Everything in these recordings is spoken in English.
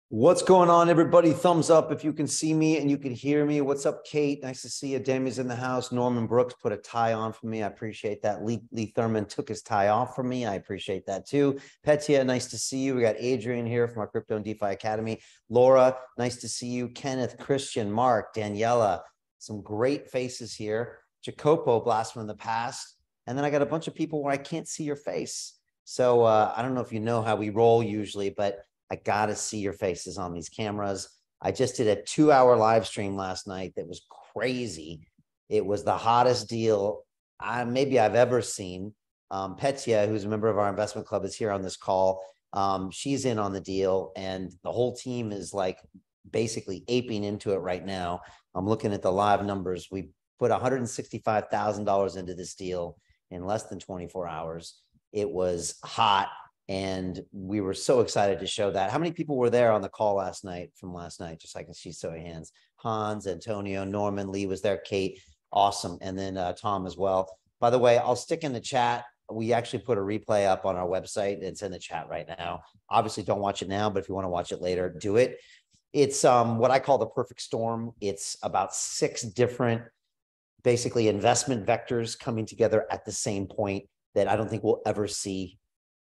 What's going on, everybody? Thumbs up if you can see me and you can hear me. What's up, Kate? Nice to see you. Dami's in the house. Norman Brooks put a tie on for me. I appreciate that. Lee Thurman took his tie off for me. I appreciate that too. Petya, nice to see you. We got Adrian here from our Crypto and DeFi Academy. Laura, nice to see you. Kenneth, Christian, Mark, Daniela, some great faces here. Jacopo, blast from the past. And then I got a bunch of people where I can't see your face. So I don't know if you know how we roll usually, but I got to see your faces on these cameras. I just did a 2-hour live stream last night that was crazy. It was the hottest deal maybe I've ever seen. Petya, who's a member of our investment club, is here on this call. She's in on the deal, and the whole team is like basically aping into it right now. I'm looking at the live numbers. We put $165,000 into this deal in less than 24 hours. It was hot. And we were so excited to show that. How many people were there on the call last night from last night? Just so I can see show of hands. Hans, Antonio, Norman, Lee was there, Kate, awesome. And then Tom as well. By the way, I'll stick in the chat. We actually put a replay up on our website. It's in the chat right now. Obviously, don't watch it now, but if you want to watch it later, do it. It's what I call the perfect storm. It's about 6 different, basically, investment vectors coming together at the same point that I don't think we'll ever see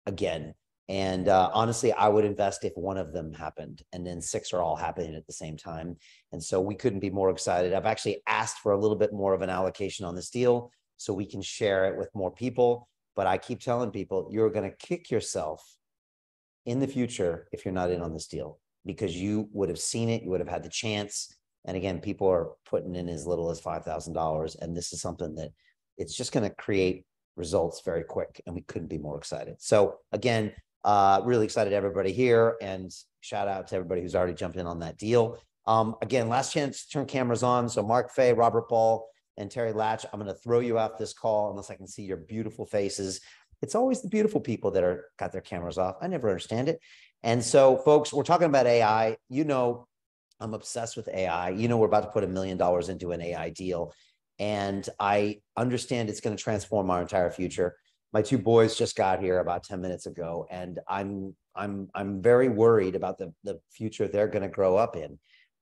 again. And honestly, I would invest if one of them happened, and then 6 are all happening at the same time. And so we couldn't be more excited. I've actually asked for a little bit more of an allocation on this deal so we can share it with more people. But I keep telling people, you're going to kick yourself in the future if you're not in on this deal, because you would have seen it, you would have had the chance. And again, people are putting in as little as $5,000. And this is something that it's just going to create results very quick, and we couldn't be more excited. So again, really excited everybody here, and shout out to everybody who's already jumped in on that deal. Again, last chance to turn cameras on. So Mark Fay, Robert Ball, and Terry Latch, I'm going to throw you off this call unless I can see your beautiful faces. It's always the beautiful people that got their cameras off. I never understand it. And so folks, we're talking about AI. You know, I'm obsessed with AI. You know, we're about to put $1 million into an AI deal. And I understand it's going to transform our entire future. My 2 boys just got here about 10 minutes ago, and I'm very worried about the future they're going to grow up in.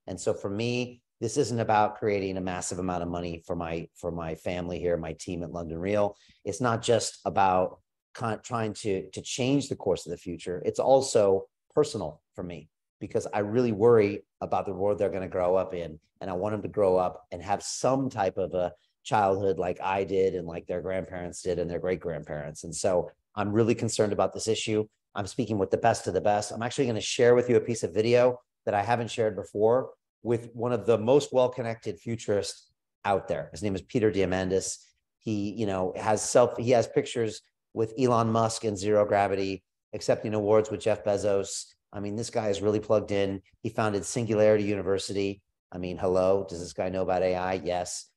And so for me, this isn't about creating a massive amount of money for my family here, my team at London Real. It's not just about trying to change the course of the future. It's also personal for me, because I really worry about the world they're going to grow up in. And I want them to grow up and have some type of a childhood like I did, and like their grandparents did, and their great-grandparents. And so I'm really concerned about this issue. I'm speaking with the best of the best. I'm actually going to share with you a piece of video that I haven't shared before with one of the most well-connected futurists out there. His name is Peter Diamandis. He, has pictures with Elon Musk and zero gravity, accepting awards with Jeff Bezos. I mean, this guy is really plugged in. He founded Singularity University. I mean, hello, does this guy know about AI? Yes.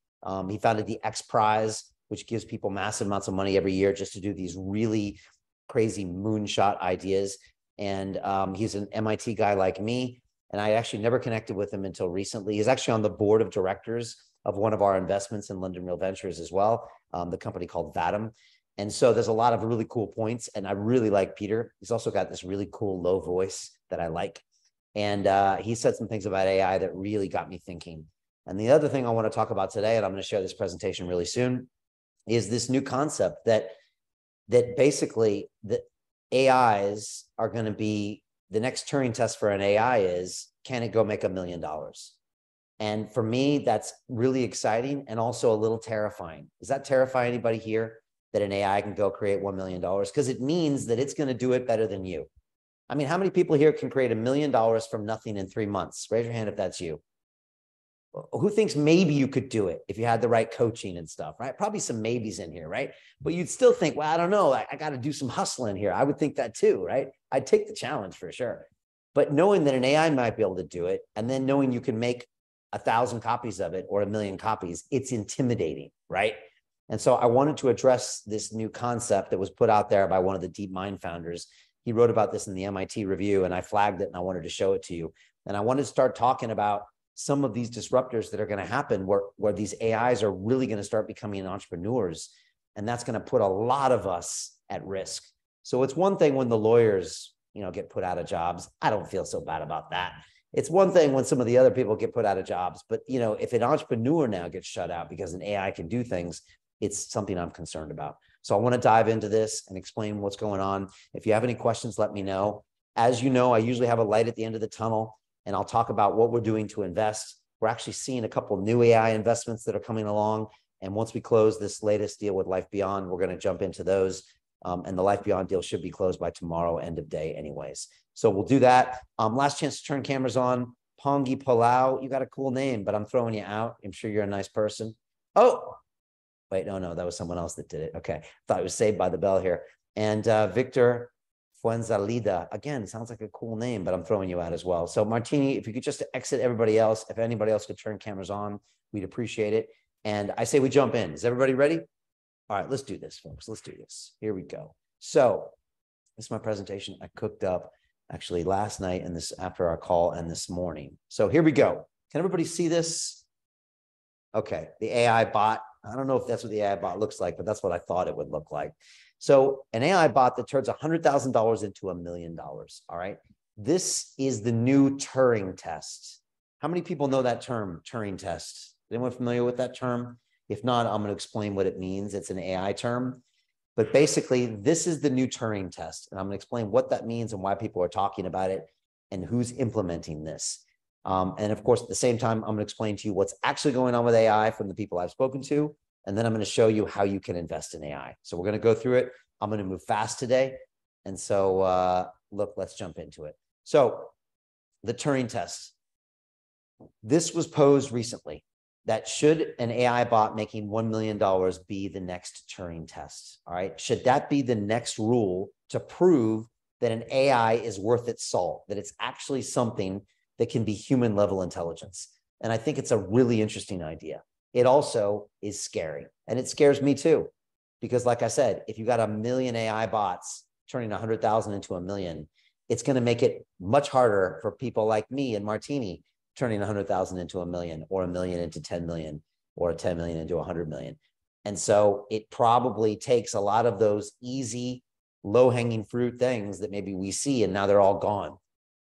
He founded the X Prize, which gives people massive amounts of money every year just to do these really crazy moonshot ideas. And he's an MIT guy like me. And I actually never connected with him until recently. He's actually on the board of directors of one of our investments in London Real Ventures as well, the company called Vadim. And so there's a lot of really cool points. And I really like Peter. He's also got this really cool low voice that I like. And he said some things about AI that really got me thinking. And the other thing I want to talk about today, and I'm going to share this presentation really soon, is this new concept that basically the AIs are going to be the next Turing test for an AI is, can it go make $1 million? And for me, that's really exciting and also a little terrifying. Does that terrify anybody here, that an AI can go create $1 million? Because it means that it's going to do it better than you. I mean, how many people here can create $1 million from nothing in 3 months? Raise your hand if that's you. Who thinks maybe you could do it if you had the right coaching and stuff, right? Probably some maybes in here, right? But you'd still think, well, I don't know, I got to do some hustling here. I would think that too, right? I'd take the challenge for sure. But knowing that an AI might be able to do it, and then knowing you can make 1,000 copies of it or 1 million copies, it's intimidating, right? And so I wanted to address this new concept that was put out there by one of the DeepMind founders. He wrote about this in the MIT Review, and I flagged it and I wanted to show it to you. And I wanted to start talking about some of these disruptors that are going to happen where these AIs are really going to start becoming entrepreneurs. And that's going to put a lot of us at risk. So it's one thing when the lawyers get put out of jobs. I don't feel so bad about that. It's one thing when some of the other people get put out of jobs, but if an entrepreneur now gets shut out because an AI can do things, it's something I'm concerned about. So I want to dive into this and explain what's going on. If you have any questions, let me know. As you know, I usually have a light at the end of the tunnel, and I'll talk about what we're doing to invest. We're actually seeing a couple of new AI investments that are coming along. And once we close this latest deal with Life Beyond, we're going to jump into those. And the Life Beyond deal should be closed by tomorrow, end of day anyways. So we'll do that. Last chance to turn cameras on. Pongi Palau, you got a cool name, but I'm throwing you out. I'm sure you're a nice person. Oh, wait, no, that was someone else that did it. Okay, thought it was Saved by the Bell here. And Victor Fuenzalida, again, sounds like a cool name, but I'm throwing you out as well. So Martini, if you could just exit everybody else, if anybody else could turn cameras on, we'd appreciate it. And I say we jump in. Is everybody ready? All right, let's do this, folks. Let's do this. Here we go. So this is my presentation I cooked up actually last night and this after our call and this morning. So here we go. Can everybody see this? Okay, the AI bot. I don't know if that's what the AI bot looks like, but that's what I thought it would look like. So an AI bot that turns $100,000 into $1 million. All right. This is the new Turing test. How many people know that term, Turing test? Is anyone familiar with that term? If not, I'm going to explain what it means. It's an AI term. But basically, this is the new Turing test. And I'm going to explain what that means and why people are talking about it and who's implementing this. And of course, at the same time, I'm going to explain to you what's actually going on with AI from the people I've spoken to. And then I'm going to show you how you can invest in AI. So we're going to go through it. I'm going to move fast today. And so, look, let's jump into it. So the Turing test. This was posed recently. That should an AI bot making $1 million be the next Turing test? All right. Should that be the next rule to prove that an AI is worth its salt, that it's actually something that can be human level intelligence? And I think it's a really interesting idea. It also is scary. And it scares me too. Because like I said, if you got 1 million AI bots turning 100,000 into 1 million, it's going to make it much harder for people like me and Martini turning 100,000 into 1 million, or 1 million into 10 million, or 10 million into 100 million. And so it probably takes a lot of those easy, low-hanging fruit things that maybe we see, and now they're all gone.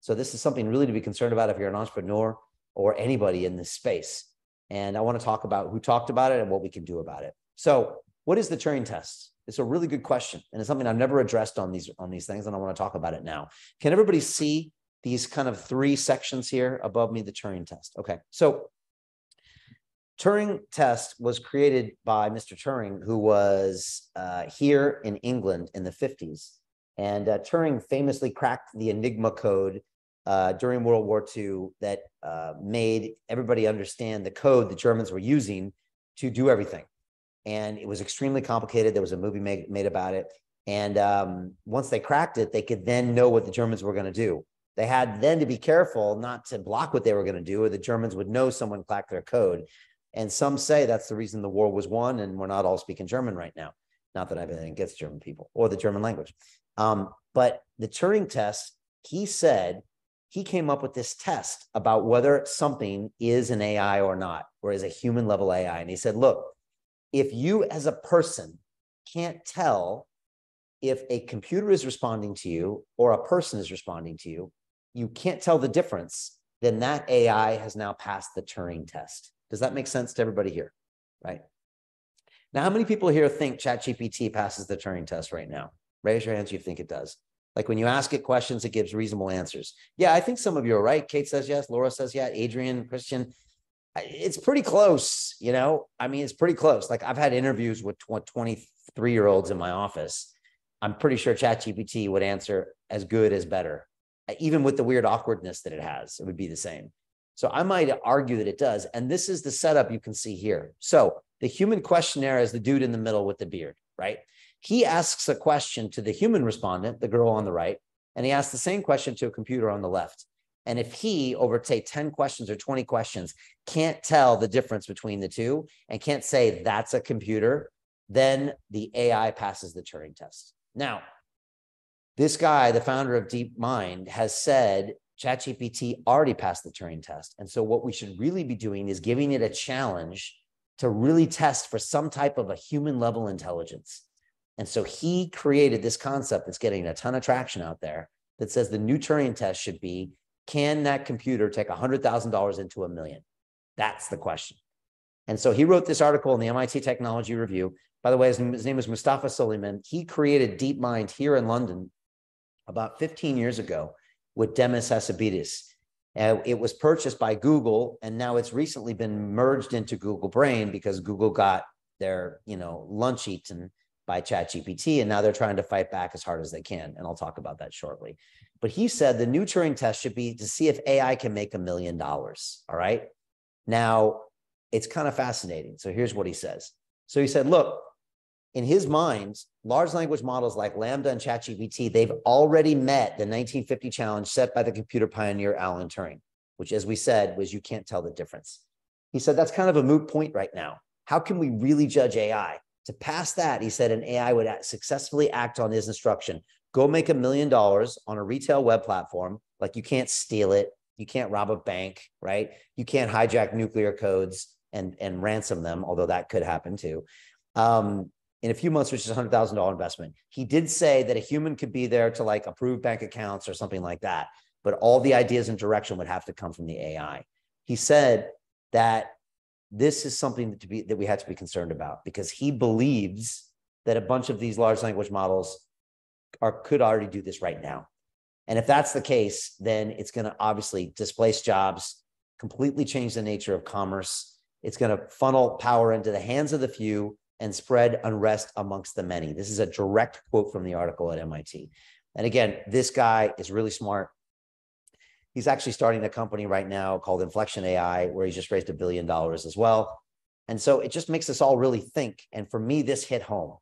So this is something really to be concerned about if you're an entrepreneur or anybody in this space. And I want to talk about who talked about it and what we can do about it. So what is the Turing test? It's a really good question. And it's something I've never addressed on these things, and I want to talk about it now. Can everybody see these kind of 3 sections here above me, the Turing test? Okay, so Turing test was created by Mr. Turing, who was here in England in the 50s. And Turing famously cracked the Enigma code during World War II that made everybody understand the code the Germans were using to do everything. And it was extremely complicated. There was a movie made about it. And once they cracked it, they could then know what the Germans were going to do. They had then to be careful not to block what they were going to do, or the Germans would know someone cracked their code. And some say that's the reason the war was won, and we're not all speaking German right now. Not that I have anything against German people or the German language. But the Turing test, he said, he came up with this test about whether something is an AI or not, or is a human level AI. And he said, look, if you as a person can't tell if a computer is responding to you or a person is responding to you, you can't tell the difference, then that AI has now passed the Turing test. Does that make sense to everybody here? Right? Now, how many people here think ChatGPT passes the Turing test right now? Raise your hands if you think it does. Like when you ask it questions, it gives reasonable answers. Yeah, I think some of you are right. Kate says yes. Laura says yeah. Adrian, Christian. It's pretty close, you know? I mean, it's pretty close. Like I've had interviews with 23-year-olds in my office. I'm pretty sure ChatGPT would answer as good as better. Even with the weird awkwardness that it has, it would be the same. So I might argue that it does. And this is the setup you can see here. So the human questionnaire is the dude in the middle with the beard, right? He asks a question to the human respondent, the girl on the right, and he asks the same question to a computer on the left. And if he, over say 10 questions or 20 questions, can't tell the difference between the two and can't say that's a computer, then the AI passes the Turing test. Now, this guy, the founder of DeepMind, has said ChatGPT already passed the Turing test. And so what we should really be doing is giving it a challenge to really test for some type of a human level intelligence. And so he created this concept that's getting a ton of traction out there that says the new Turing test should be, can that computer take $100,000 into $1 million? That's the question. And so he wrote this article in the MIT Technology Review. By the way, his name is Mustafa Suleyman. He created DeepMind here in London about 15 years ago with Demis Hassabidis. It was purchased by Google, and now it's recently been merged into Google Brain because Google got their, lunch eaten by ChatGPT, and now they're trying to fight back as hard as they can. And I'll talk about that shortly. But he said the new Turing test should be to see if AI can make $1 million. All right. Now, it's kind of fascinating. So here's what he says. So he said, look, in his mind, large language models like Lambda and ChatGPT, they've already met the 1950 challenge set by the computer pioneer Alan Turing, which, as we said, was you can't tell the difference. He said that's kind of a moot point right now. How can we really judge AI? To pass that, he said an AI would successfully act on his instruction. Go make $1 million on a retail web platform. Like, you can't steal it. You can't rob a bank, right? You can't hijack nuclear codes and ransom them, although that could happen too. In a few months, which is a $100,000 investment. He did say that a human could be there to like approve bank accounts or something like that, but all the ideas and direction would have to come from the AI. He said that this is something that we had to be concerned about, because he believes that a bunch of these large language models could already do this right now. And if that's the case, then it's going to obviously displace jobs, completely change the nature of commerce. It's going to funnel power into the hands of the few and spread unrest amongst the many. This is a direct quote from the article at MIT. And again, this guy is really smart. He's actually starting a company right now called Inflection AI, where he's just raised $1 billion as well. And so it just makes us all really think. And for me, this hit home,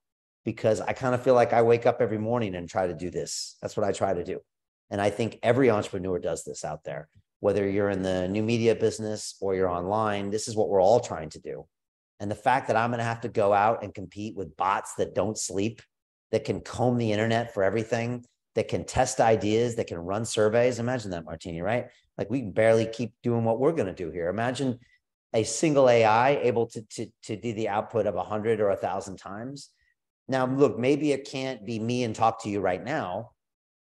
because I kind of feel like I wake up every morning and try to do this. That's what I try to do. And I think every entrepreneur does this out there, whether you're in the new media business or you're online. This is what we're all trying to do. And the fact that I'm going to have to go out and compete with bots that don't sleep, that can comb the internet for everything, that can test ideas, that can run surveys. Imagine that, Martini, right? Like, we can barely keep doing what we're going to do here. Imagine a single AI able to do the output of 100 or 1,000 times. Now, look, maybe it can't be me and talk to you right now.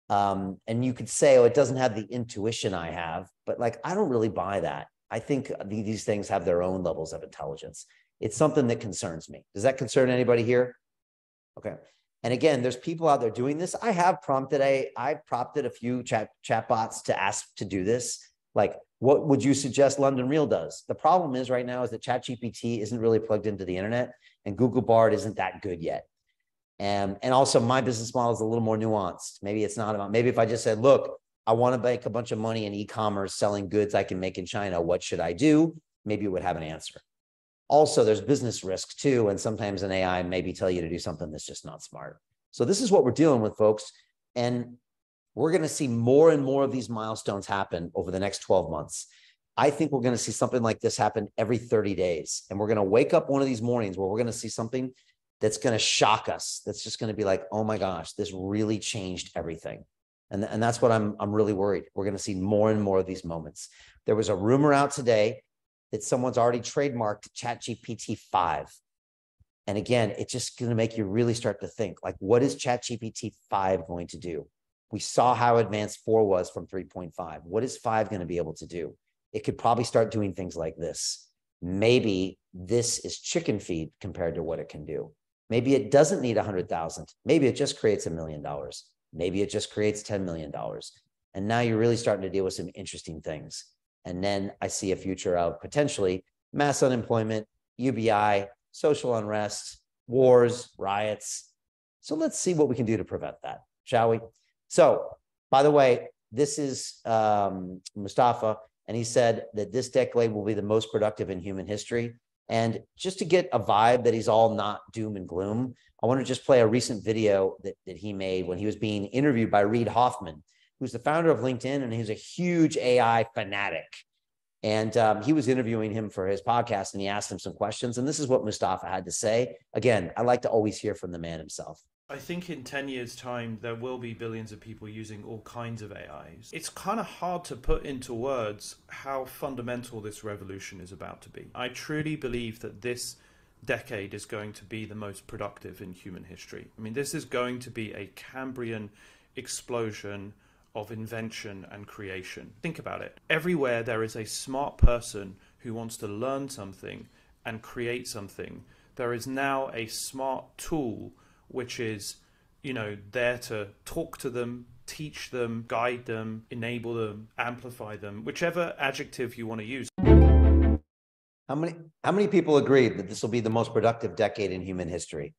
And you could say, oh, it doesn't have the intuition I have, but like, I don't really buy that. I think these things have their own levels of intelligence. It's something that concerns me. Does that concern anybody here? Okay. And again, there's people out there doing this. I prompted a few chat bots to ask to do this. Like, what would you suggest London Real does? The problem is right now is that ChatGPT isn't really plugged into the internet, and Google Bard isn't that good yet. And also my business model is a little more nuanced. Maybe it's not about, maybe if I just said, look, I want to make a bunch of money in e-commerce selling goods I can make in China. What should I do? Maybe it would have an answer. Also, there's business risk too, and sometimes an AI maybe tell you to do something that's just not smart. So this is what we're dealing with, folks. And we're going to see more and more of these milestones happen over the next 12 months. I think we're going to see something like this happen every 30 days. And we're going to wake up one of these mornings where we're going to see something that's going to shock us. That's just going to be like, oh my gosh, this really changed everything. And that's what I'm really worried. We're going to see more and more of these moments. There was a rumor out today that someone's already trademarked ChatGPT 5. And again, it's just going to make you really start to think, like, what is ChatGPT 5 going to do? We saw how advanced 4 was from 3.5. What is 5 going to be able to do? It could probably start doing things like this. Maybe this is chicken feed compared to what it can do. Maybe it doesn't need 100,000. Maybe it just creates $1 million. Maybe it just creates $10 million. And now you're really starting to deal with some interesting things. And then I see a future of potentially mass unemployment, UBI, social unrest, wars, riots. So let's see what we can do to prevent that, shall we? So, by the way, this is Mustafa, and he said that this decade will be the most productive in human history. And just to get a vibe that he's all not doom and gloom, I want to just play a recent video that he made when he was being interviewed by Reid Hoffman, who's the founder of LinkedIn, and he's a huge AI fanatic. And he was interviewing him for his podcast, and he asked him some questions. And this is what Mustafa had to say. Again, I like to always hear from the man himself. I think in 10 years' time, there will be billions of people using all kinds of AIs. It's kind of hard to put into words how fundamental this revolution is about to be. I truly believe that this decade is going to be the most productive in human history. I mean, this is going to be a Cambrian explosion of invention and creation. Think about it. Everywhere there is a smart person who wants to learn something and create something, there is now a smart tool which is, there to talk to them, teach them, guide them, enable them, amplify them, whichever adjective you want to use. How many people agreed that this will be the most productive decade in human history?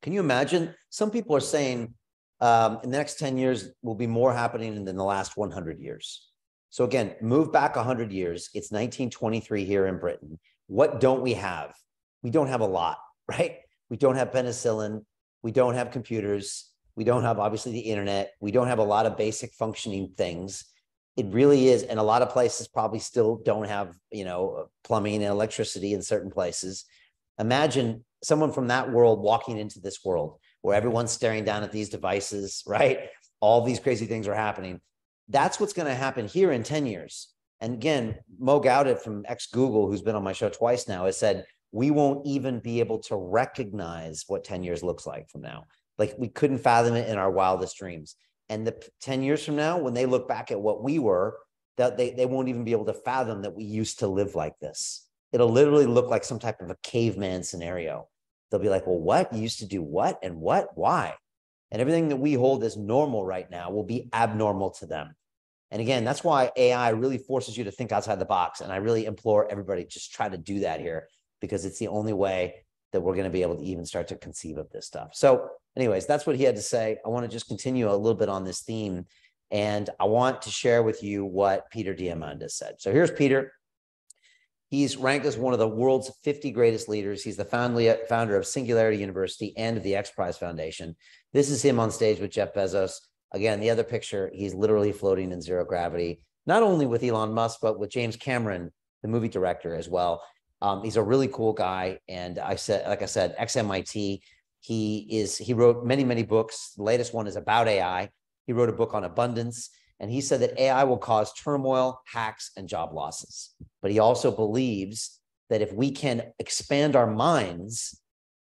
Can you imagine? Some people are saying in the next 10 years will be more happening than the last 100 years. So again, move back 100 years. It's 1923 here in Britain. What don't we have? We don't have a lot, right? We don't have penicillin. We don't have computers. We don't have, obviously, the internet. We don't have a lot of basic functioning things. It really is. And a lot of places probably still don't have, plumbing and electricity in certain places. Imagine someone from that world walking into this world where everyone's staring down at these devices, right? All these crazy things are happening. That's what's going to happen here in 10 years. And again, Mo Gaudet from ex-Google, who's been on my show twice now, has said, we won't even be able to recognize what 10 years looks like from now. Like, we couldn't fathom it in our wildest dreams. And the 10 years from now, when they look back at what we were, that they won't even be able to fathom that we used to live like this. It'll literally look like some type of a caveman scenario. They'll be like, well, what? You used to do what and what? Why? And everything that we hold as normal right now will be abnormal to them. And again, that's why AI really forces you to think outside the box. And I really implore everybody, just try to do that here, because it's the only way that we're going to be able to even start to conceive of this stuff. So anyways, that's what he had to say. I want to just continue a little bit on this theme. And I want to share with you what Peter Diamandis said. So here's Peter. He's ranked as one of the world's 50 greatest leaders. He's the founder of Singularity University and of the X Prize Foundation. This is him on stage with Jeff Bezos. Again, the other picture, he's literally floating in zero gravity, not only with Elon Musk, but with James Cameron, the movie director, as well. He's a really cool guy. And like I said, ex-MIT. He wrote many, many books. The latest one is about AI. He wrote a book on abundance. And he said that AI will cause turmoil, hacks, and job losses. But he also believes that if we can expand our minds,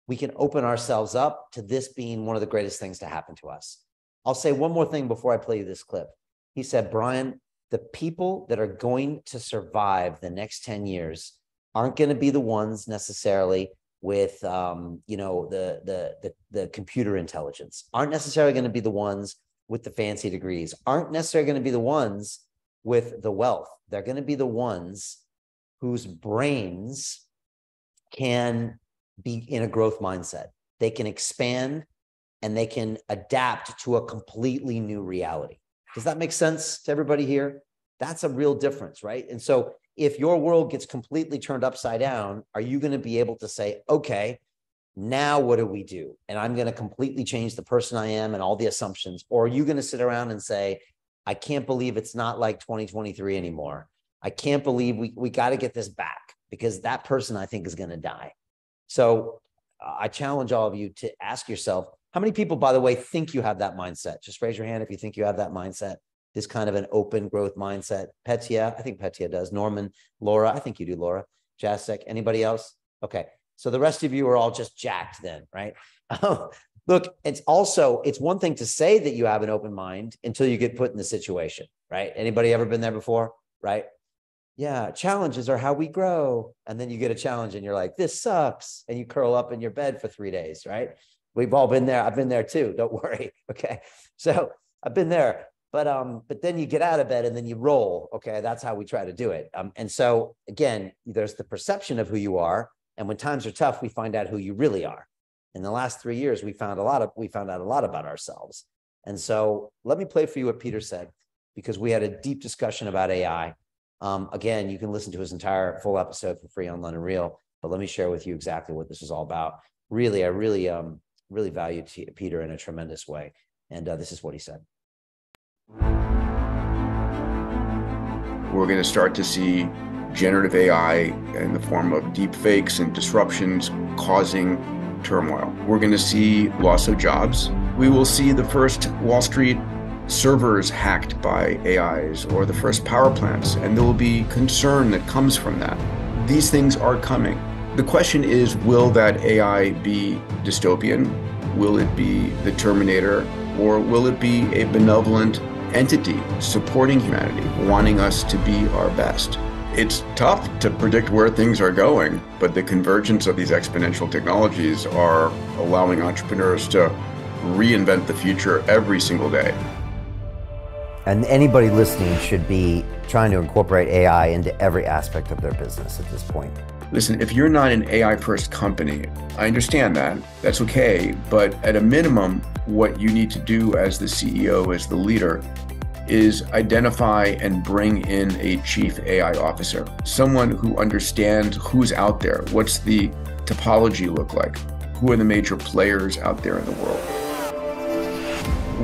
we can open ourselves up to this being one of the greatest things to happen to us. I'll say one more thing before I play you this clip. He said, Brian, the people that are going to survive the next 10 years aren't going to be the ones necessarily with, the computer intelligence, aren't necessarily going to be the ones with the fancy degrees, aren't necessarily going to be the ones with the wealth. They're going to be the ones whose brains can be in a growth mindset. They can expand and they can adapt to a completely new reality. Does that make sense to everybody here? That's a real difference, right? And so if your world gets completely turned upside down, are you going to be able to say, okay, now what do we do? And I'm going to completely change the person I am and all the assumptions. Or are you going to sit around and say, I can't believe it's not like 2023 anymore. I can't believe we got to get this back, because that person, I think, is going to die. So I challenge all of you to ask yourself, how many people, by the way, think you have that mindset? Just raise your hand if you think you have that mindset, this kind of an open growth mindset. Petya, I think Petya does. Norman, Laura, I think you do, Laura. Jacek, anybody else? Okay. So the rest of you are all just jacked then, right? Look, it's one thing to say that you have an open mind until you get put in the situation, right? Anybody ever been there before, right? Yeah, challenges are how we grow. And then you get a challenge and you're like, this sucks. And you curl up in your bed for 3 days, right? We've all been there. I've been there too. Don't worry. Okay. So I've been there. But then you get out of bed and then you roll. Okay. That's how we try to do it. And so again, there's the perception of who you are. And when times are tough, we find out who you really are. In the last 3 years, we found out a lot about ourselves. And so let me play for you what Peter said, because we had a deep discussion about AI. Again, you can listen to his entire full episode for free on London Real, but let me share with you exactly what this is all about. Really, I really value Peter in a tremendous way. And this is what he said. We're going to start to see generative AI in the form of deep fakes and disruptions causing turmoil. We're going to see loss of jobs. We will see the first Wall Street servers hacked by AIs, or the first power plants, and there will be concern that comes from that. These things are coming. The question is, will that AI be dystopian? Will it be the Terminator? Or will it be a benevolent entity supporting humanity, wanting us to be our best. It's tough to predict where things are going, but the convergence of these exponential technologies are allowing entrepreneurs to reinvent the future every single day. And anybody listening should be trying to incorporate AI into every aspect of their business at this point. Listen, if you're not an AI-first company, I understand that. That's okay. But at a minimum, what you need to do as the CEO, as the leader, is identify and bring in a chief AI officer, someone who understands who's out there. What's the topology look like? Who are the major players out there in the world?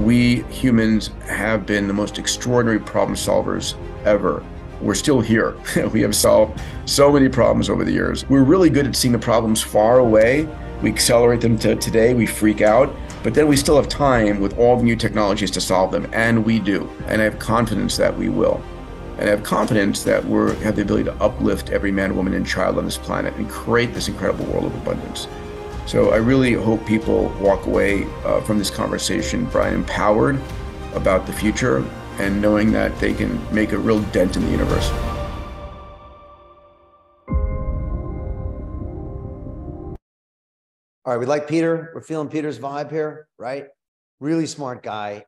We humans have been the most extraordinary problem solvers ever. We're still here. We have solved so many problems over the years. We're really good at seeing the problems far away. We accelerate them to today, we freak out, but then we still have time with all the new technologies to solve them, and we do. And I have confidence that we will. And I have confidence that we have the ability to uplift every man, woman, and child on this planet and create this incredible world of abundance. So I really hope people walk away from this conversation, Brian, empowered about the future and knowing that they can make a real dent in the universe. All right, we like Peter. We're feeling Peter's vibe here, right? Really smart guy.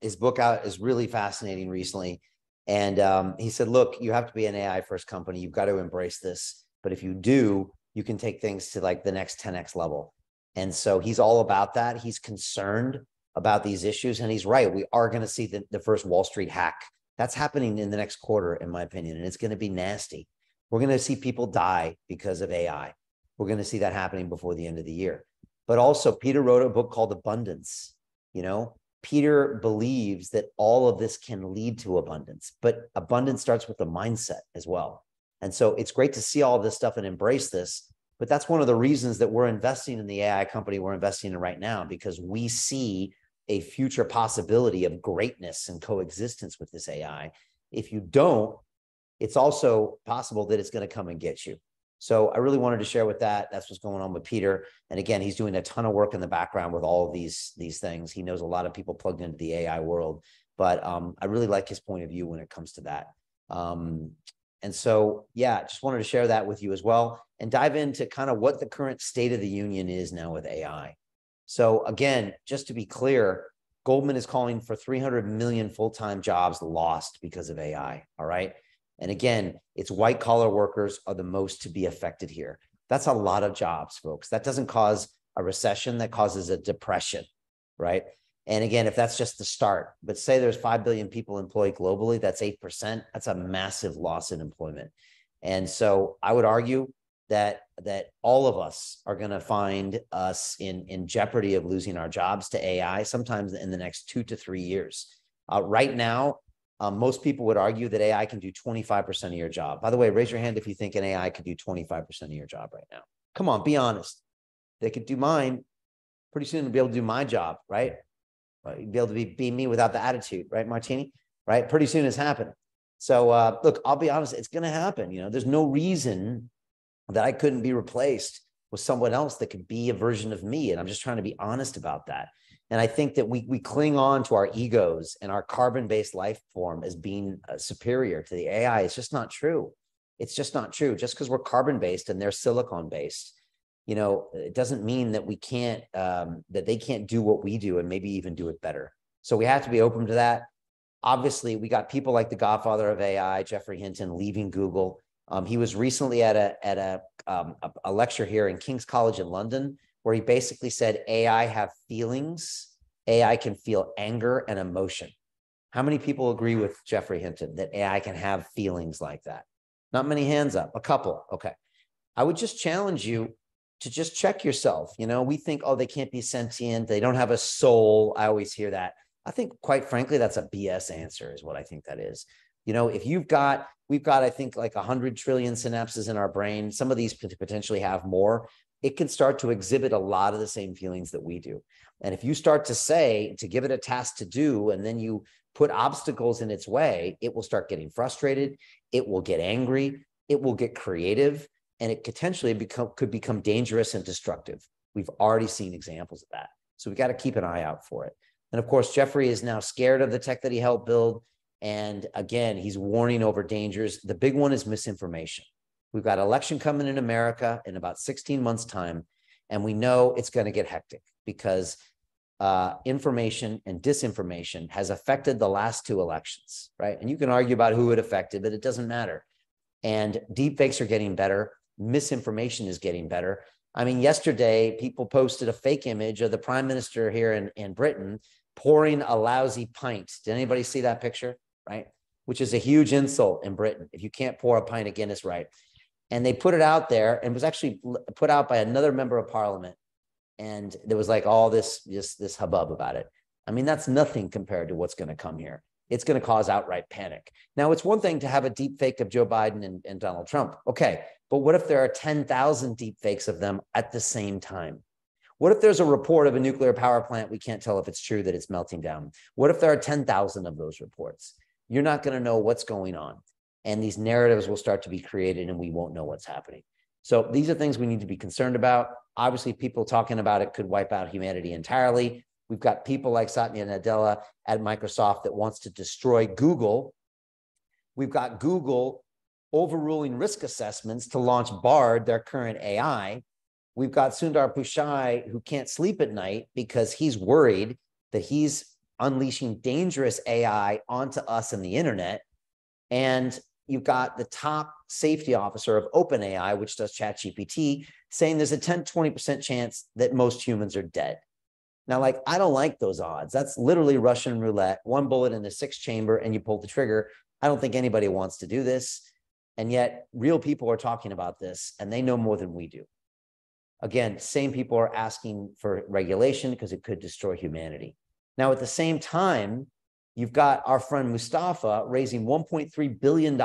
His book out is really fascinating recently. And he said, look, you have to be an AI first company. You've got to embrace this. But if you do, you can take things to like the next 10x level. And so he's all about that. He's concerned about these issues. And he's right. We are going to see the first Wall Street hack. That's happening in the next quarter, in my opinion. And it's going to be nasty. We're going to see people die because of AI. We're going to see that happening before the end of the year. But also, Peter wrote a book called Abundance. You know, Peter believes that all of this can lead to abundance, but abundance starts with the mindset as well. And so it's great to see all of this stuff and embrace this. But that's one of the reasons that we're investing in the AI company we're investing in right now, because we see a future possibility of greatness and coexistence with this AI. If you don't, it's also possible that it's going to come and get you. So I really wanted to share with that. That's what's going on with Peter. And again, he's doing a ton of work in the background with all of these things. He knows a lot of people plugged into the AI world, but I really like his point of view when it comes to that. And so, yeah, just wanted to share that with you as well and dive into kind of what the current state of the union is now with AI. So again, just to be clear, Goldman is calling for 300 million full-time jobs lost because of AI, all right? And again, it's white collar workers are the most to be affected here. That's a lot of jobs, folks. That doesn't cause a recession, that causes a depression, right? And again, if that's just the start, but say there's 5 billion people employed globally, that's 8%. That's a massive loss in employment. And so I would argue that all of us are going to find us in jeopardy of losing our jobs to AI sometimes in the next 2 to 3 years. Right now, most people would argue that AI can do 25% of your job. By the way, raise your hand if you think an AI could do 25% of your job right now. Come on, be honest. They could do mine. Pretty soon they'll be able to do my job, right? You'd be able to be me without the attitude, right, Martini? Right? Pretty soon it's happening. So look, I'll be honest, it's going to happen. You know, there's no reason that I couldn't be replaced with someone else that could be a version of me. And I'm just trying to be honest about that. And I think that we cling on to our egos and our carbon-based life form as being superior to the AI. It's just not true. It's just not true. Just because we're carbon-based and they're silicon-based, you know, it doesn't mean that we can't, that they can't do what we do and maybe even do it better. So we have to be open to that. Obviously, we got people like the godfather of AI, Geoffrey Hinton, leaving Google. He was recently at a lecture here in King's College in London, where he basically said, AI have feelings. AI can feel anger and emotion. How many people agree with Geoffrey Hinton that AI can have feelings like that? Not many hands up, a couple. Okay. I would just challenge you to just check yourself. You know, we think, oh, they can't be sentient. They don't have a soul. I always hear that. I think, quite frankly, that's a BS answer is what I think that is. You know, if we've got, I think, like 100 trillion synapses in our brain, some of these potentially have more. It can start to exhibit a lot of the same feelings that we do. And if you start to give it a task to do, and then you put obstacles in its way, it will start getting frustrated. It will get angry. It will get creative, and it potentially could become dangerous and destructive. We've already seen examples of that. So we got to keep an eye out for it. And of course, Jeffrey is now scared of the tech that he helped build. And again, he's warning over dangers. The big one is misinformation. We've got election coming in America in about 16 months' time, and we know it's going to get hectic because information and disinformation has affected the last two elections, right? And you can argue about who it affected, but it doesn't matter. And deepfakes are getting better. Misinformation is getting better. I mean, yesterday, people posted a fake image of the prime minister here in Britain pouring a lousy pint. Did anybody see that picture? Right? Which is a huge insult in Britain. If you can't pour a pint of Guinness right. And they put it out there, and was actually put out by another member of parliament. And there was like all this hubbub about it. I mean, that's nothing compared to what's going to come here. It's going to cause outright panic. Now, it's one thing to have a deep fake of Joe Biden and Donald Trump. Okay, but what if there are 10,000 deep fakes of them at the same time? What if there's a report of a nuclear power plant? We can't tell if it's true that it's melting down. What if there are 10,000 of those reports? You're not going to know what's going on. And these narratives will start to be created and we won't know what's happening. So these are things we need to be concerned about. Obviously, people talking about it could wipe out humanity entirely. We've got people like Satya Nadella at Microsoft that wants to destroy Google. We've got Google overruling risk assessments to launch Bard, their current AI. We've got Sundar Pichai, who can't sleep at night because he's worried that he's unleashing dangerous AI onto us and the internet. And you've got the top safety officer of OpenAI, which does ChatGPT, saying there's a 10-20% chance that most humans are dead. Now, like, I don't like those odds. That's literally Russian roulette, one bullet in the sixth chamber and you pull the trigger. I don't think anybody wants to do this. And yet real people are talking about this and they know more than we do. Again, same people are asking for regulation because it could destroy humanity. Now, at the same time, you've got our friend Mustafa raising $1.3 billion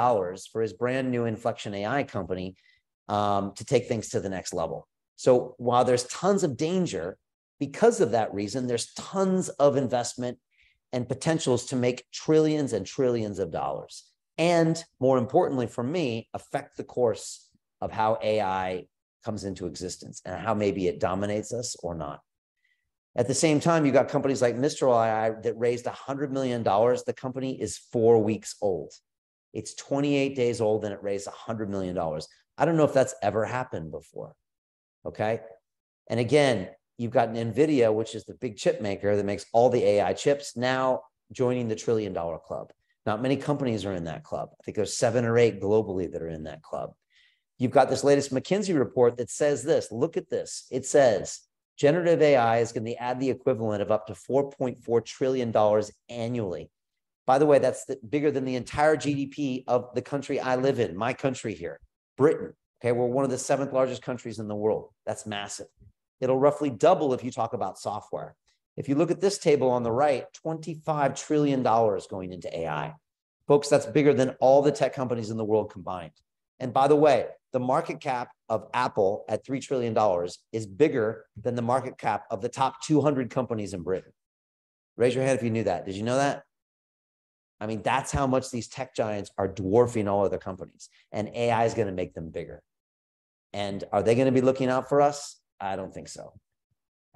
for his brand new Inflection AI company to take things to the next level. So while there's tons of danger, because of that reason, there's tons of investment and potentials to make trillions and trillions of dollars. And more importantly for me, affect the course of how AI comes into existence and how maybe it dominates us or not. At the same time, you got companies like Mistral AI that raised $100 million. The company is 4 weeks old. It's 28 days old and it raised $100 million. I don't know if that's ever happened before. Okay. And again, you've got NVIDIA, which is the big chip maker that makes all the AI chips, now joining the $1 trillion club. Not many companies are in that club. I think there's 7 or 8 globally that are in that club. You've got this latest McKinsey report that says this. Look at this. It says generative AI is going to add the equivalent of up to $4.4 trillion annually. By the way, that's bigger than the entire GDP of the country I live in, my country here, Britain. Okay, we're one of the 7th largest countries in the world. That's massive. It'll roughly double if you talk about software. If you look at this table on the right, $25 trillion going into AI. Folks, that's bigger than all the tech companies in the world combined. And by the way, the market cap of Apple at $3 trillion is bigger than the market cap of the top 200 companies in Britain. Raise your hand if you knew that. Did you know that? I mean, that's how much these tech giants are dwarfing all other companies. And AI is going to make them bigger. And are they going to be looking out for us? I don't think so.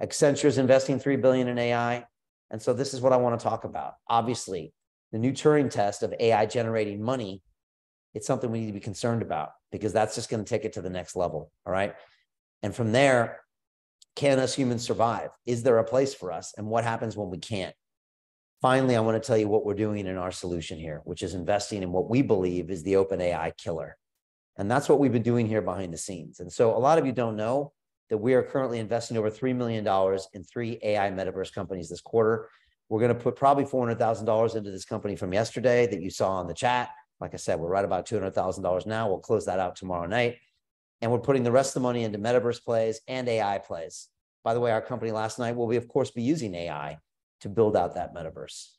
Accenture is investing $3 billion in AI. And so this is what I want to talk about. Obviously, the new Turing test of AI generating money, it's something we need to be concerned about because that's just going to take it to the next level. All right. And from there, can us humans survive? Is there a place for us? And what happens when we can't? Finally, I want to tell you what we're doing in our solution here, which is investing in what we believe is the OpenAI killer. And that's what we've been doing here behind the scenes. And so a lot of you don't know that we are currently investing over $3 million in 3 AI metaverse companies this quarter. We're going to put probably $400,000 into this company from yesterday that you saw on the chat. Like I said, we're right about $200,000 now. We'll close that out tomorrow night. And we're putting the rest of the money into metaverse plays and AI plays. By the way, our company last night will, of course, be using AI to build out that metaverse.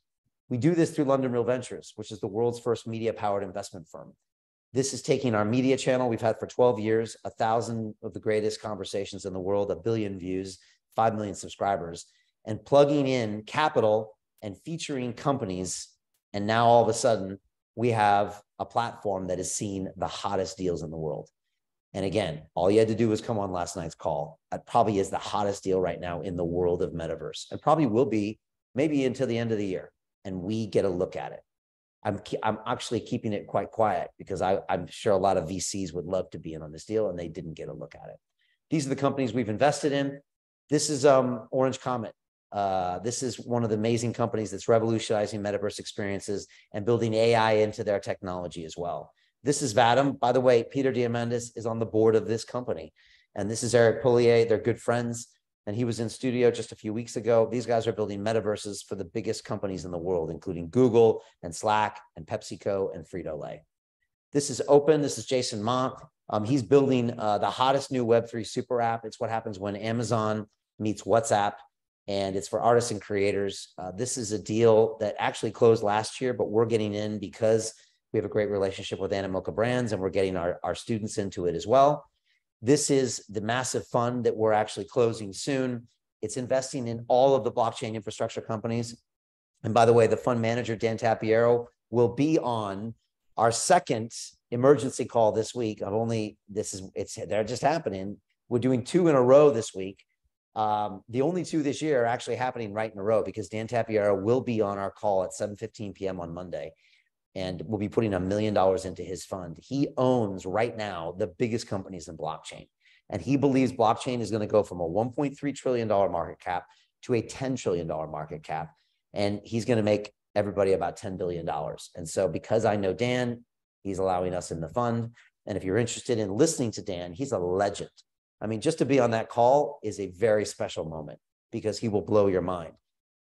We do this through London Real Ventures, which is the world's first media-powered investment firm. This is taking our media channel we've had for 12 years, 1,000 of the greatest conversations in the world, 1 billion views, 5 million subscribers, and plugging in capital and featuring companies. And now all of a sudden, we have a platform that is seeing the hottest deals in the world. And again, all you had to do was come on last night's call. That probably is the hottest deal right now in the world of metaverse and probably will be maybe until the end of the year, and we get a look at it. I'm actually keeping it quite quiet because I'm sure a lot of VCs would love to be in on this deal, and they didn't get a look at it. These are the companies we've invested in. This is Orange Comet. This is one of the amazing companies that's revolutionizing metaverse experiences and building AI into their technology as well. This is Vadim. By the way, Peter Diamandis is on the board of this company. And this is Eric Poulier. They're good friends. And he was in studio just a few weeks ago. These guys are building metaverses for the biggest companies in the world, including Google and Slack and PepsiCo and Frito-Lay. This is Open. This is Jason Ma. He's building the hottest new Web3 super app. It's what happens when Amazon meets WhatsApp, and it's for artists and creators. This is a deal that actually closed last year, but we're getting in because we have a great relationship with Animoca Brands, and we're getting our students into it as well. This is the massive fund that we're actually closing soon. It's investing in all of the blockchain infrastructure companies. And by the way, the fund manager, Dan Tapiero, will be on our second emergency call this week. They're just happening. We're doing 2 in a row this week. The only 2 this year are actually happening right in a row because Dan Tapiero will be on our call at 7:15 p.m. on Monday. And we'll be putting $1 million into his fund. He owns right now the biggest companies in blockchain. And he believes blockchain is going to go from a $1.3 trillion market cap to a $10 trillion market cap. And he's going to make everybody about $10 billion. And so because I know Dan, he's allowing us in the fund. And if you're interested in listening to Dan, he's a legend. I mean, just to be on that call is a very special moment because he will blow your mind.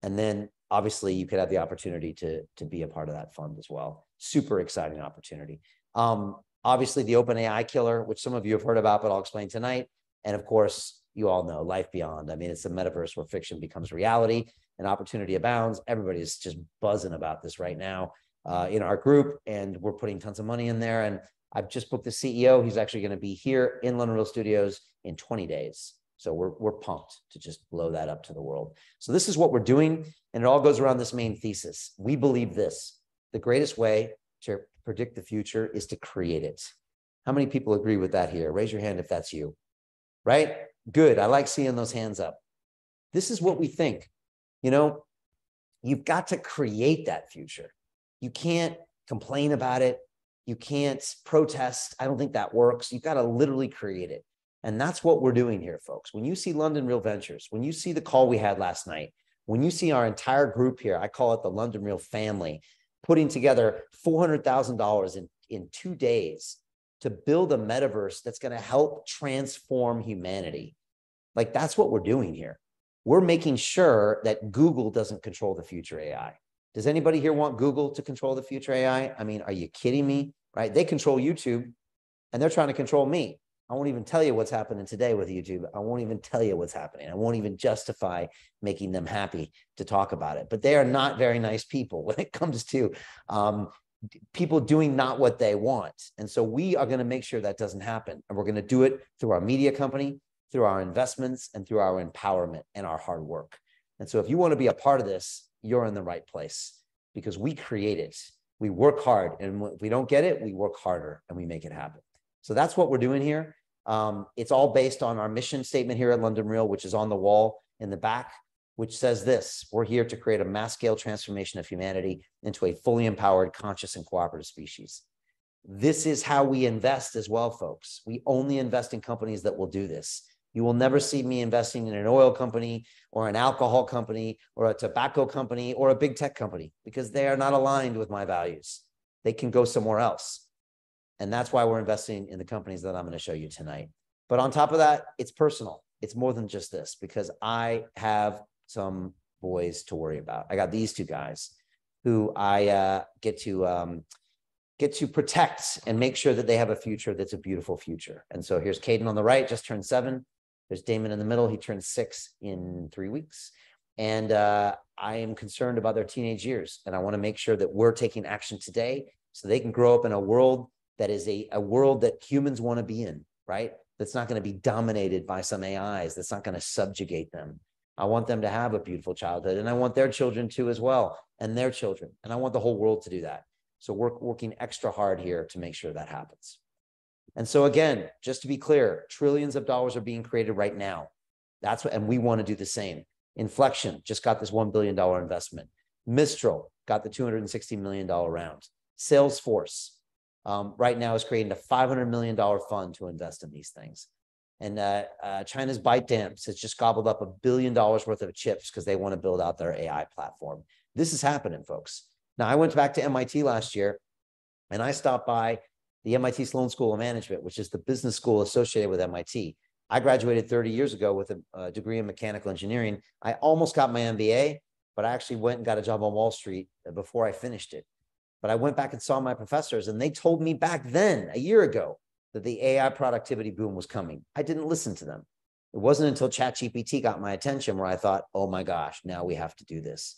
And then obviously you could have the opportunity to be a part of that fund as well. Super exciting opportunity. Obviously the OpenAI killer, which some of you have heard about, but I'll explain tonight. And of course, you all know Life Beyond. I mean, it's a metaverse where fiction becomes reality and opportunity abounds. Everybody is just buzzing about this right now in our group, and we're putting tons of money in there. And I've just booked the CEO. He's actually going to be here in London Real Studios in 20 days. So we're pumped to just blow that up to the world. So this is what we're doing. And it all goes around this main thesis. We believe this: the greatest way to predict the future is to create it. How many people agree with that here? Raise your hand if that's you, right? Good. I like seeing those hands up. This is what we think. You know, you've got to create that future. You can't complain about it. You can't protest. I don't think that works. You've got to literally create it. And that's what we're doing here, folks. When you see London Real Ventures, when you see the call we had last night, when you see our entire group here, I call it the London Real family, putting together $400,000 in 2 days to build a metaverse that's going to help transform humanity. Like, that's what we're doing here. We're making sure that Google doesn't control the future AI. Does anybody here want Google to control the future AI? I mean, are you kidding me? Right? They control YouTube, and they're trying to control me. I won't even tell you what's happening today with YouTube. I won't even tell you what's happening. I won't even justify making them happy to talk about it. But they are not very nice people when it comes to people doing not what they want. And so we are going to make sure that doesn't happen. And we're going to do it through our media company, through our investments, and through our empowerment and our hard work. And so if you want to be a part of this, you're in the right place, because we create it. We work hard. And if we don't get it, we work harder and we make it happen. So that's what we're doing here. It's all based on our mission statement here at London Real, which is on the wall in the back, which says this: we're here to create a mass scale transformation of humanity into a fully empowered, conscious, and cooperative species. This is how we invest as well, folks. We only invest in companies that will do this. You will never see me investing in an oil company or an alcohol company or a tobacco company or a big tech company, because they are not aligned with my values. They can go somewhere else. And that's why we're investing in the companies that I'm going to show you tonight. But on top of that, it's personal. It's more than just this, because I have some boys to worry about. I got these 2 guys who I get to protect and make sure that they have a future that's a beautiful future. And so here's Caden on the right, just turned 7. There's Damon in the middle. He turns 6 in 3 weeks. And I am concerned about their teenage years. And I want to make sure that we're taking action today so they can grow up in a world that is a world that humans want to be in, right? That's not going to be dominated by some AIs. That's not going to subjugate them. I want them to have a beautiful childhood, and I want their children to as well, and their children. And I want the whole world to do that. So we're working extra hard here to make sure that happens. And so again, just to be clear, trillions of dollars are being created right now. That's what, and we want to do the same. Inflection just got this $1 billion investment. Mistral got the $260 million round. Salesforce right now is creating a $500 million fund to invest in these things. And China's ByteDance has just gobbled up $1 billion worth of chips because they want to build out their AI platform. This is happening, folks. Now, I went back to MIT last year, and I stopped by the MIT Sloan School of Management, which is the business school associated with MIT. I graduated 30 years ago with a degree in mechanical engineering. I almost got my MBA, but I actually went and got a job on Wall Street before I finished it. But I went back and saw my professors, and they told me back then, a year ago, that the AI productivity boom was coming. I didn't listen to them. It wasn't until ChatGPT got my attention where I thought, oh my gosh, now we have to do this.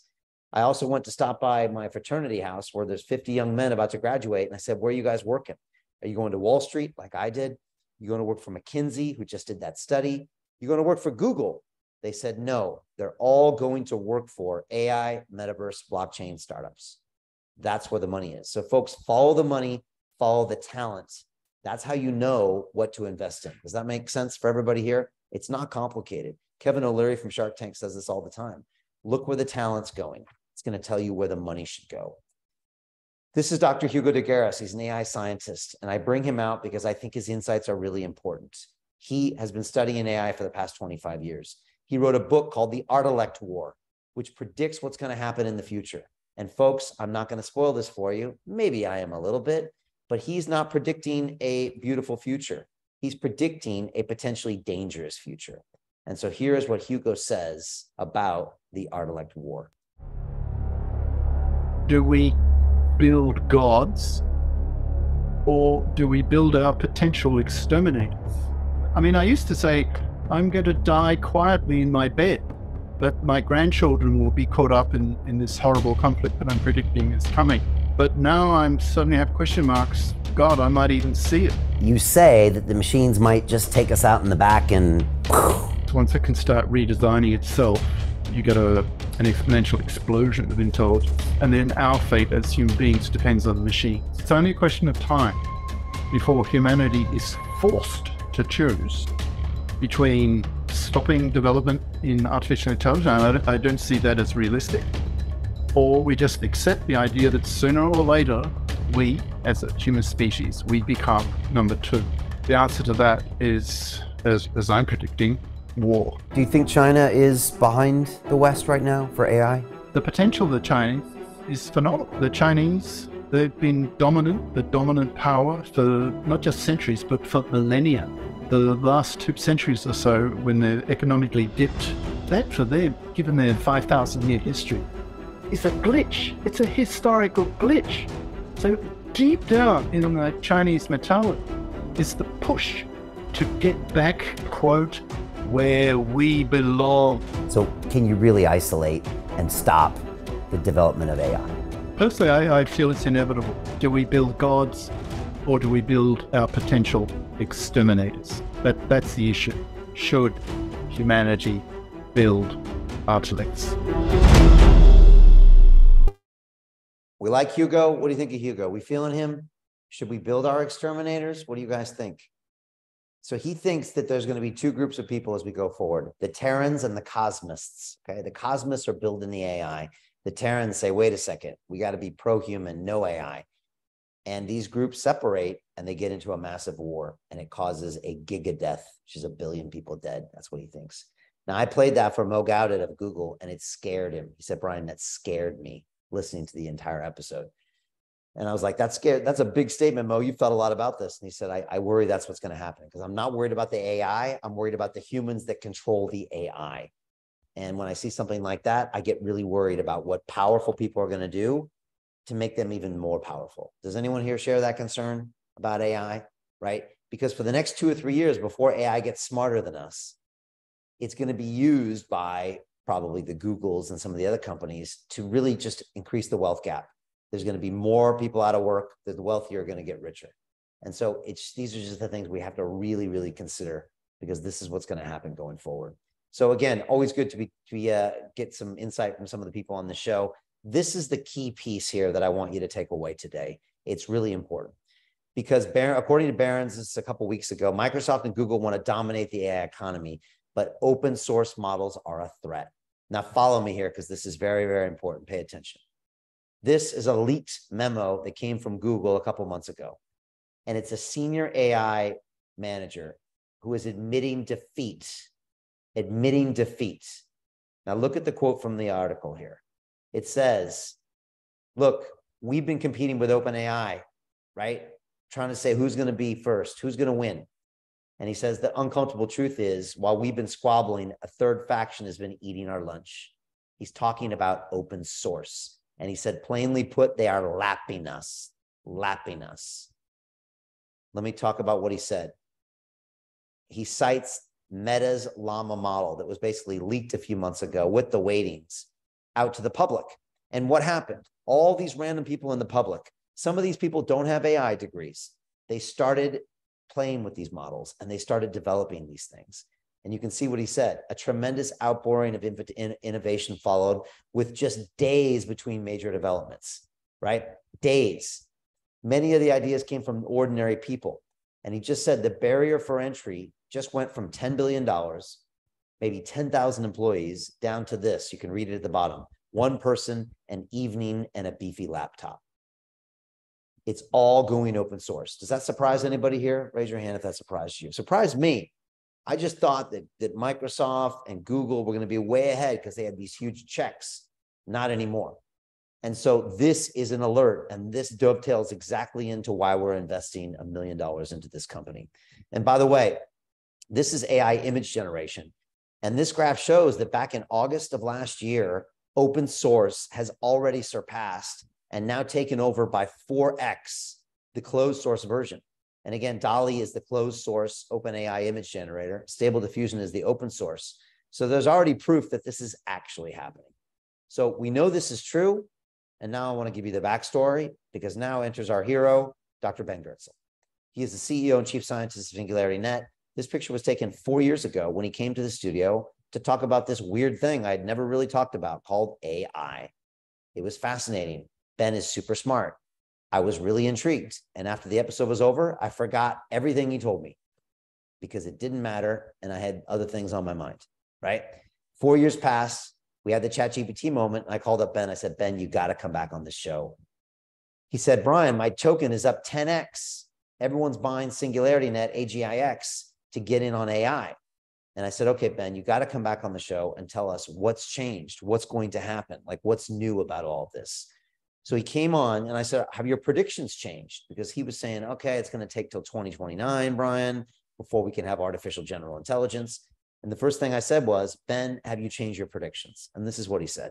I also went to stop by my fraternity house where there's 50 young men about to graduate. And I said, where are you guys working? Are you going to Wall Street like I did? You going to work for McKinsey, who just did that study? You going to work for Google? They said, no, they're all going to work for AI, metaverse, blockchain startups. That's where the money is. So folks, follow the money, follow the talent. That's how you know what to invest in. Does that make sense for everybody here? It's not complicated. Kevin O'Leary from Shark Tank says this all the time. Look where the talent's going. It's going to tell you where the money should go. This is Dr. Hugo de Garis. He's an AI scientist, and I bring him out because I think his insights are really important. He has been studying AI for the past 25 years. He wrote a book called The Art-elect War, which predicts what's going to happen in the future. And folks, I'm not going to spoil this for you. Maybe I am a little bit, but he's not predicting a beautiful future. He's predicting a potentially dangerous future. And so here is what Hugo says about the Art-elect War. Do we build gods, or do we build our potential exterminators? I mean, I used to say, I'm going to die quietly in my bed, but my grandchildren will be caught up in this horrible conflict that I'm predicting is coming. But now I'm suddenly have question marks. God, I might even see it. You say that the machines might just take us out in the back and... Once it can start redesigning itself, you get an exponential explosion of intelligence. And then our fate as human beings depends on the machine. It's only a question of time before humanity is forced to choose between stopping development in artificial intelligence. I don't see that as realistic. Or we just accept the idea that sooner or later, we, as a human species, we become number two. The answer to that is, as I'm predicting, war. Do you think China is behind the West right now for AI? The potential of the Chinese is phenomenal. The Chinese, they've been dominant, the dominant power for not just centuries, but for millennia. The last 2 centuries or so, when they're economically dipped, that for them, given their 5,000-year history, is a glitch. It's a historical glitch. So deep down in the Chinese mentality is the push to get back, quote, where we belong. So can you really isolate and stop the development of AI? Personally, I feel it's inevitable. Do we build gods, or do we build our potential exterminators? That's the issue. Should humanity build artilects? We like Hugo. What do you think of Hugo? We feeling him? Should we build our exterminators? What do you guys think? So he thinks that there's going to be 2 groups of people as we go forward, the Terrans and the Cosmists. Okay, the Cosmists are building the AI. The Terrans say, wait a second, we got to be pro-human, no AI. And these groups separate and they get into a massive war, and it causes a giga death, which is 1 billion people dead. That's what he thinks. Now, I played that for Mo Gaudet of Google, and it scared him. He said, Brian, that scared me listening to the entire episode. And I was like, that's scary. That's a big statement, Mo. You've thought a lot about this. And he said, I worry that's what's going to happen, because I'm not worried about the AI. I'm worried about the humans that control the AI. And when I see something like that, I get really worried about what powerful people are going to do to make them even more powerful. Does anyone here share that concern about AI, right? Because for the next 2 or 3 years before AI gets smarter than us, it's going to be used by probably the Googles and some of the other companies to really just increase the wealth gap. There's going to be more people out of work. The wealthier are going to get richer. And so these are just the things we have to really, really consider, because this is what's going to happen going forward. So again, always good to get some insight from some of the people on the show. This is the key piece here that I want you to take away today. It's really important because according to Barron's, this is a couple of weeks ago, Microsoft and Google want to dominate the AI economy, but open source models are a threat. Now follow me here because this is very, very important. Pay attention. This is a leaked memo that came from Google a couple months ago. And it's a senior AI manager who is admitting defeat. Admitting defeat. Now look at the quote from the article here. It says, look, we've been competing with OpenAI, right? Trying to say who's going to be first, who's going to win. And he says the uncomfortable truth is, while we've been squabbling, a third faction has been eating our lunch. He's talking about open source. And he said, plainly put, they are lapping us, lapping us. Let me talk about what he said. He cites Meta's Llama model that was basically leaked a few months ago with the weightings out to the public. And what happened? All these random people in the public, some of these people don't have AI degrees. They started playing with these models and they started developing these things. And you can see what he said. A tremendous outpouring of innovation followed with just days between major developments, right? Days. Many of the ideas came from ordinary people. And he just said the barrier for entry just went from $10 billion, maybe 10,000 employees, down to this. You can read it at the bottom. One person, an evening, and a beefy laptop. It's all going open source. Does that surprise anybody here? Raise your hand if that surprised you. Surprised me. I just thought that Microsoft and Google were going to be way ahead because they had these huge checks. Not anymore. And so this is an alert, and this dovetails exactly into why we're investing $1 million into this company. And by the way, this is AI image generation. And this graph shows that back in August of last year, open source has already surpassed and now taken over by 4x the closed source version. And again, DALL-E is the closed source OpenAI image generator. Stable Diffusion is the open source. So there's already proof that this is actually happening. So we know this is true. And now I want to give you the backstory, because now enters our hero, Dr. Ben Goertzel. He is the CEO and chief scientist of SingularityNet. This picture was taken 4 years ago when he came to the studio to talk about this weird thing I'd never really talked about called AI. It was fascinating. Ben is super smart. I was really intrigued. And after the episode was over, I forgot everything he told me because it didn't matter. And I had other things on my mind, right? 4 years passed. We had the ChatGPT moment. I called up Ben. I said, Ben, you got to come back on this show. He said, Brian, my token is up 10x. Everyone's buying SingularityNet, AGIX, to get in on AI. And I said, okay, Ben, you got to come back on the show and tell us what's changed, what's going to happen, like what's new about all of this. So he came on and I said, have your predictions changed? Because he was saying, okay, it's going to take till 2029, Brian, before we can have artificial general intelligence. And the first thing I said was, Ben, have you changed your predictions? And this is what he said.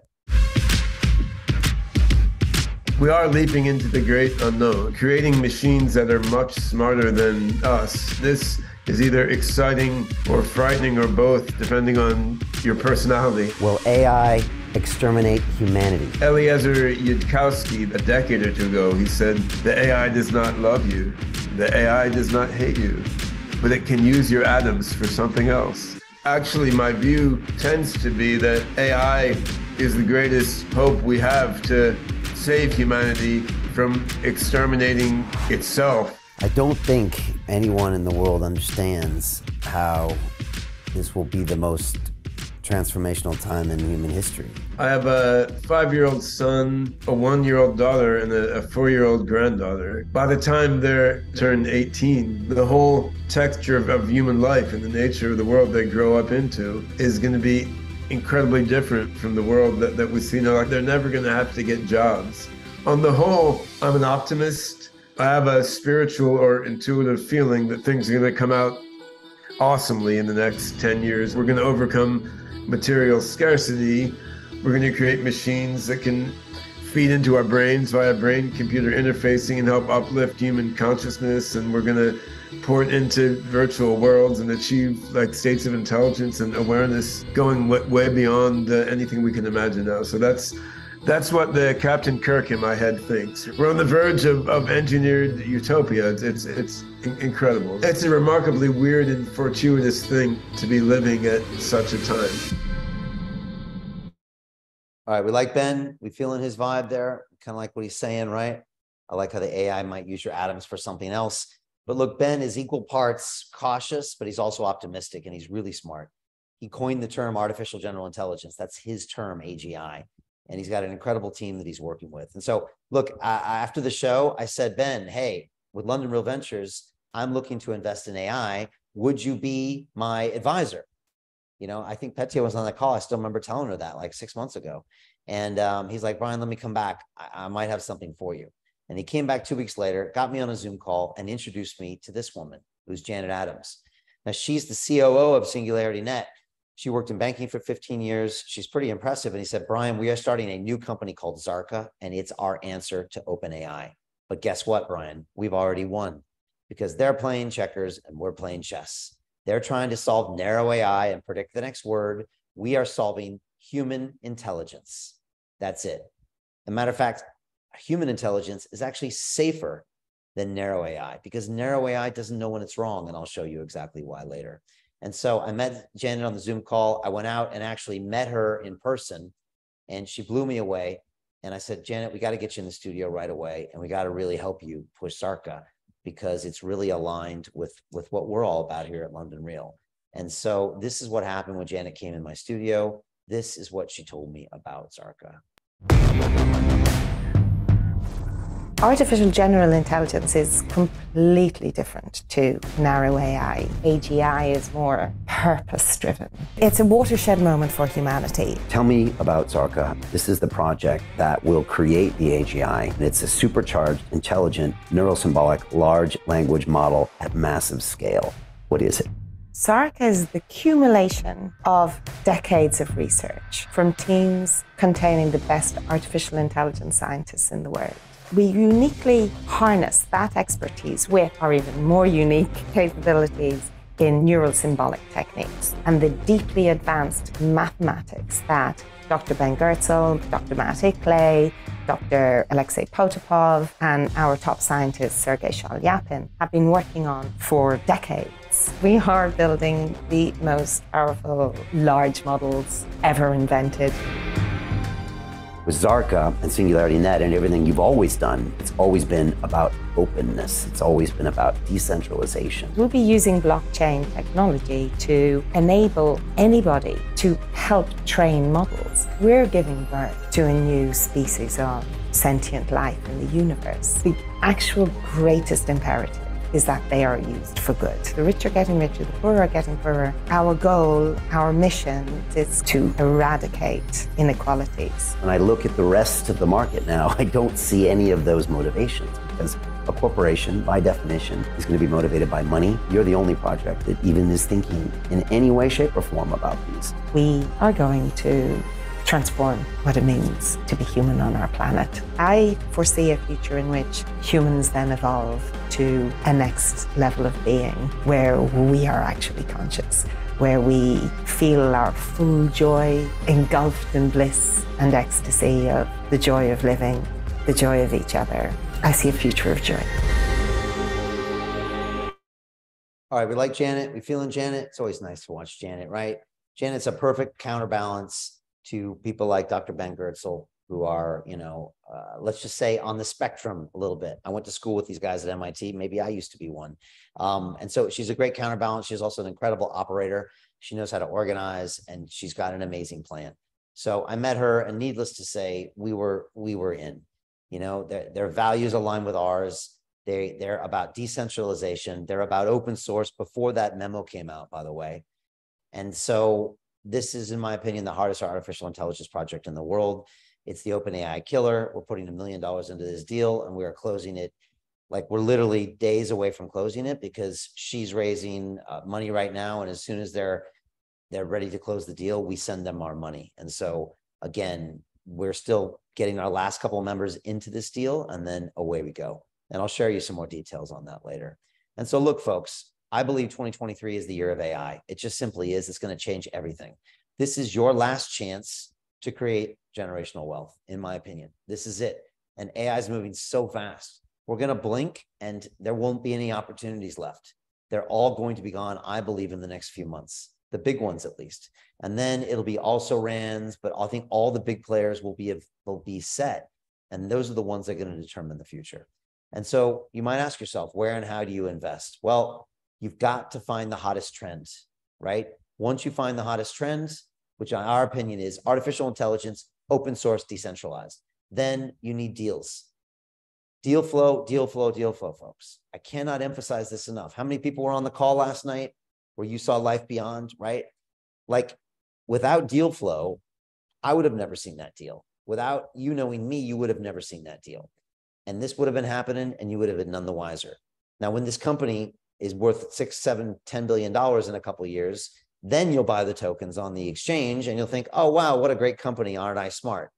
We are leaping into the great unknown, creating machines that are much smarter than us. This is either exciting or frightening or both, depending on your personality. Will AI exterminate humanity? Eliezer Yudkowsky, a decade or two ago, he said, the AI does not love you. The AI does not hate you, but it can use your atoms for something else. Actually, my view tends to be that AI is the greatest hope we have to save humanity from exterminating itself. I don't think anyone in the world understands how this will be the most transformational time in human history. I have a 5-year-old son, a 1-year-old daughter, and a 4-year-old granddaughter. By the time they're turned 18, the whole texture of human life and the nature of the world they grow up into is going to be incredibly different from the world that we see now. Like, they're never going to have to get jobs. On the whole, I'm an optimist. I have a spiritual or intuitive feeling that things are going to come out awesomely in the next 10 years. We're going to overcome material scarcity. We're going to create machines that can feed into our brains via brain-computer interfacing and help uplift human consciousness. And we're going to port into virtual worlds and achieve like states of intelligence and awareness going way beyond anything we can imagine now. So that's what the Captain Kirk in my head thinks. We're on the verge of engineered utopia. It's incredible. It's a remarkably weird and fortuitous thing to be living at such a time. All right, we like Ben. We feeling his vibe there. Kind of like what he's saying, right? I like how the AI might use your atoms for something else. But look, Ben is equal parts cautious, but he's also optimistic and he's really smart. He coined the term artificial general intelligence. That's his term, AGI. And he's got an incredible team that he's working with. And so, look, after the show, I said, Ben, hey, with London Real Ventures, I'm looking to invest in AI. Would you be my advisor? You know, I think Petia was on that call. I still remember telling her that like 6 months ago. And he's like, Brian, let me come back. I might have something for you. And he came back 2 weeks later, got me on a Zoom call and introduced me to this woman who's Janet Adams. Now, she's the COO of Singularity Net. She worked in banking for 15 years. She's pretty impressive. And he said, Brian, we are starting a new company called Zarka, and it's our answer to OpenAI. But guess what, Brian? We've already won because they're playing checkers and we're playing chess. They're trying to solve narrow AI and predict the next word. We are solving human intelligence. That's it. As a matter of fact, human intelligence is actually safer than narrow AI because narrow AI doesn't know when it's wrong. And I'll show you exactly why later. And so I met Janet on the Zoom call. I went out and actually met her in person, and she blew me away. And I said, Janet, we got to get you in the studio right away. And we got to really help you push Zarka because it's really aligned with what we're all about here at London Real. And so this is what happened when Janet came in my studio. This is what she told me about Zarka. Artificial general intelligence is completely different to narrow AI. AGI is more purpose-driven. It's a watershed moment for humanity. Tell me about Zarka. This is the project that will create the AGI. It's a supercharged, intelligent, neurosymbolic, large language model at massive scale. What is it? Zarka is the accumulation of decades of research from teams containing the best artificial intelligence scientists in the world. We uniquely harness that expertise with our even more unique capabilities in neural symbolic techniques and the deeply advanced mathematics that Dr. Ben Goertzel, Dr. Matt Ickley, Dr. Alexei Potapov, and our top scientist, Sergei Shalyapin, have been working on for decades. We are building the most powerful large models ever invented. With Zarka and Singularity Net and everything you've always done, it's always been about openness. It's always been about decentralization. We'll be using blockchain technology to enable anybody to help train models. We're giving birth to a new species of sentient life in the universe. The actual greatest imperative is that they are used for good. The rich are getting richer, the poor are getting poorer. Our goal, our mission is to eradicate inequalities. When I look at the rest of the market now, I don't see any of those motivations because a corporation, by definition, is going to be motivated by money. You're the only project that even is thinking in any way, shape, or form about these. We are going to transform what it means to be human on our planet. I foresee a future in which humans then evolve to a next level of being where we are actually conscious, where we feel our full joy engulfed in bliss and ecstasy of the joy of living, the joy of each other. I see a future of joy. All right, we like Janet. We feeling Janet. It's always nice to watch Janet, right? Janet's a perfect counterbalance to people like Dr. Ben Goertzel, who are, let's just say on the spectrum a little bit. I went to school with these guys at MIT. Maybe I used to be one. And so she's a great counterbalance. She's also an incredible operator. She knows how to organize, and she's got an amazing plan. So I met her, and needless to say, we were in. Their values align with ours. They're about decentralization. They're about open source. Before that memo came out, by the way. And so this is, in my opinion, the hardest artificial intelligence project in the world. It's the OpenAI killer. We're putting $1 million into this deal, and we are closing it. Like, we're literally days away from closing it because she's raising money right now. And as soon as they're ready to close the deal, we send them our money. And so, again, we're still getting our last couple of members into this deal, and then away we go. And I'll share you some more details on that later. And so, look, folks, I believe 2023 is the year of AI. It just simply is. It's going to change everything. This is your last chance to create generational wealth, in my opinion. This is it. And AI is moving so fast. We're going to blink and there won't be any opportunities left. They're all going to be gone, I believe, in the next few months, the big ones at least. And then it'll be also RANs, but I think all the big players will be set. And those are the ones that are going to determine the future. And so you might ask yourself, where and how do you invest? Well, you've got to find the hottest trend, right? Once you find the hottest trends, which in our opinion is artificial intelligence, open source, decentralized, then you need deals. Deal flow, deal flow, deal flow, folks. I cannot emphasize this enough. How many people were on the call last night where you saw Life Beyond, right? Like, without deal flow, I would have never seen that deal. Without you knowing me, you would have never seen that deal. And this would have been happening and you would have been none the wiser. Now, when this company is worth $6, $7, $10 billion in a couple of years, then you'll buy the tokens on the exchange and you'll think, oh, wow, what a great company. Aren't I smart?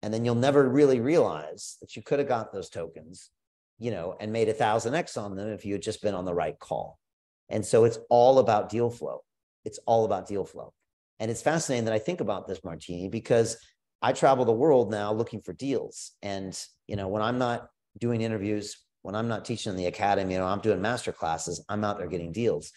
And then you'll never really realize that you could have got those tokens, you know, and made 1,000x on them if you had just been on the right call. And so it's all about deal flow. It's all about deal flow. And it's fascinating that I think about this, Martini, because I travel the world now looking for deals. And, you know, when I'm not doing interviews, when I'm not teaching in the academy, you know, I'm doing master classes, I'm out there getting deals.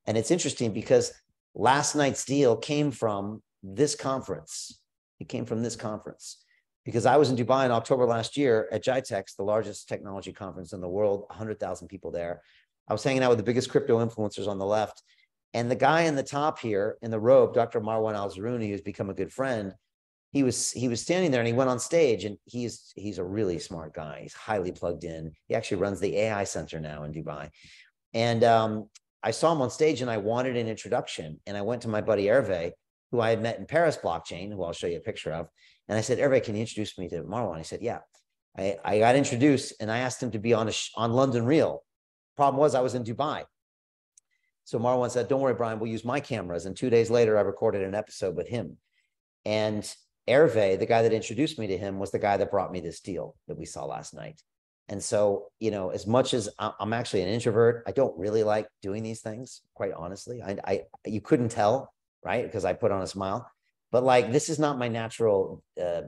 And it's interesting because last night's deal came from this conference. It came from this conference because I was in Dubai in October last year at GITEX, the largest technology conference in the world, 100,000 people there. I was hanging out with the biggest crypto influencers on the left. And the guy in the top here in the robe, Dr. Marwan Al-Zaruni, who's become a good friend, he was standing there and he went on stage, and he's a really smart guy. He's highly plugged in. He actually runs the AI center now in Dubai. And I saw him on stage and I wanted an introduction. And I went to my buddy Hervé, who I had met in Paris blockchain, who I'll show you a picture of. And I said, Hervé, can you introduce me to Marwan? He said, yeah. I got introduced and I asked him to be on London Real. Problem was I was in Dubai. So Marwan said, don't worry, Brian, we'll use my cameras. And 2 days later, I recorded an episode with him. And Hervé, the guy that introduced me to him, was the guy that brought me this deal that we saw last night. And so, you know, as much as I'm actually an introvert, I don't really like doing these things, quite honestly. You couldn't tell, right? Because I put on a smile. But like, this is not my natural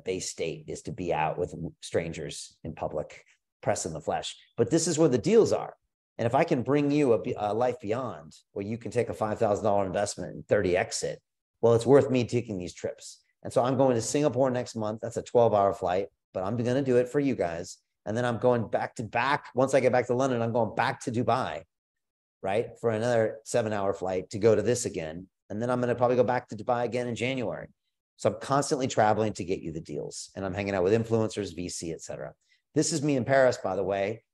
base state, is to be out with strangers in public, press in the flesh. But this is where the deals are. And if I can bring you a life beyond where you can take a $5,000 investment and 30x it, well, it's worth me taking these trips. And so I'm going to Singapore next month. That's a 12-hour flight, but I'm going to do it for you guys. And then I'm going back to back. Once I get back to London, I'm going back to Dubai, right? For another 7-hour flight to go to this again. And then I'm going to probably go back to Dubai again in January. So I'm constantly traveling to get you the deals. And I'm hanging out with influencers, VC, et cetera. This is me in Paris, by the way.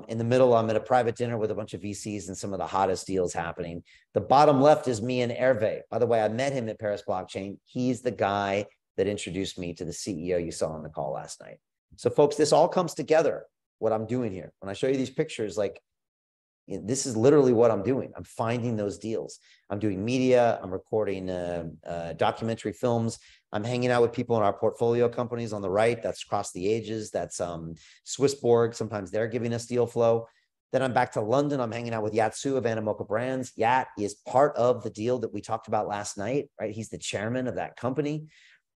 In the middle, I'm at a private dinner with a bunch of VCs and some of the hottest deals happening. The bottom left is me and Hervé. By the way, I met him at Paris Blockchain. He's the guy that introduced me to the CEO you saw on the call last night. So folks, this all comes together, what I'm doing here. When I show you these pictures, like, this is literally what I'm doing. I'm finding those deals. I'm doing media. I'm recording documentary films. I'm hanging out with people in our portfolio companies on the right. That's Across the Ages. That's Swissborg. Sometimes they're giving us deal flow. Then I'm back to London. I'm hanging out with Yat Su of Animoca Brands. Yat is part of the deal that we talked about last night, right? He's the chairman of that company.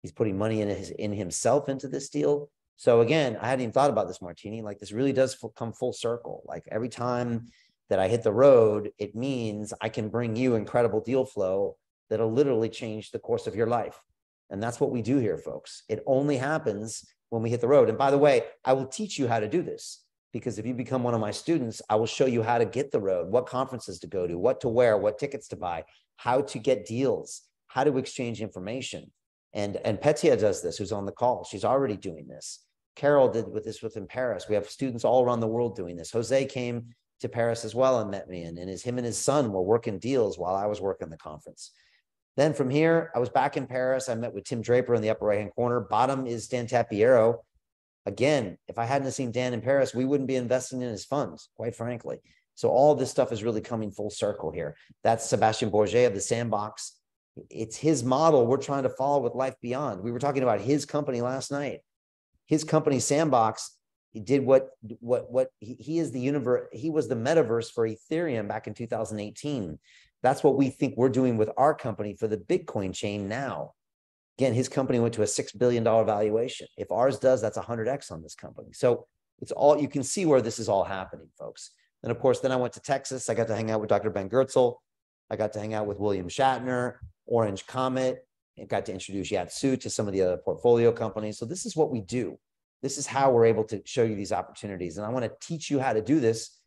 He's putting money in himself into this deal. So again, I hadn't even thought about this, Martini. Like, this really does come full circle. Like, every time that I hit the road, it means I can bring you incredible deal flow that'll literally change the course of your life. And that's what we do here, folks. It only happens when we hit the road. And by the way, I will teach you how to do this, because if you become one of my students, I will show you how to get the road, what conferences to go to, what to wear, what tickets to buy, how to get deals, how to exchange information. And Petia does this, who's on the call. She's already doing this. Carol did this in Paris. We have students all around the world doing this. Jose came to Paris as well and met me, and him and his son were working deals while I was working the conference. Then from here, I was back in Paris. I met with Tim Draper in the upper right-hand corner. Bottom is Dan Tapiero. Again, if I hadn't seen Dan in Paris, we wouldn't be investing in his funds, quite frankly. So all this stuff is really coming full circle here. That's Sebastian Bourget of the Sandbox. It's his model we're trying to follow with Life Beyond. We were talking about his company last night. His company, Sandbox, he did he is the universe. He was the metaverse for Ethereum back in 2018. That's what we think we're doing with our company for the Bitcoin chain now. Again, his company went to a $6 billion valuation. If ours does, that's 100x on this company. So it's all, you can see where this is all happening, folks. And of course, then I went to Texas. I got to hang out with Dr. Ben Goertzel. I got to hang out with William Shatner, Orange Comet. I got to introduce Yat Su to some of the other portfolio companies. So this is what we do. This is how we're able to show you these opportunities. And I want to teach you how to do this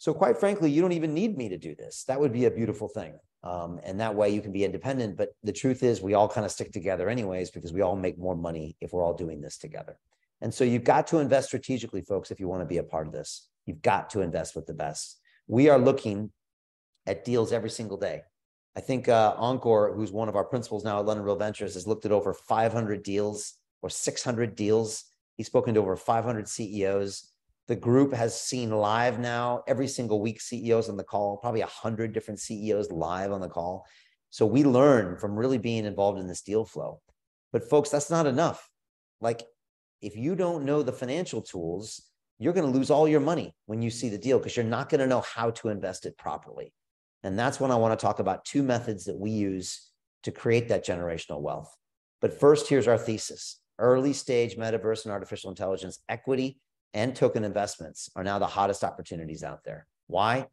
So quite frankly, you don't even need me to do this. That would be a beautiful thing. And that way you can be independent. But the truth is we all kind of stick together anyways, because we all make more money if we're all doing this together. And so you've got to invest strategically, folks, if you want to be a part of this. You've got to invest with the best. We are looking at deals every single day. I think Encore, who's one of our principals now at London Real Ventures, has looked at over 500 deals or 600 deals. He's spoken to over 500 CEOs. The group has seen live now every single week CEOs on the call, probably 100 different CEOs live on the call. So we learn from really being involved in this deal flow. But folks, that's not enough. Like, if you don't know the financial tools, you're going to lose all your money when you see the deal, because you're not going to know how to invest it properly. And that's when I want to talk about two methods that we use to create that generational wealth. But first, here's our thesis. Early stage metaverse and artificial intelligence, equity and token investments are now the hottest opportunities out there. Why?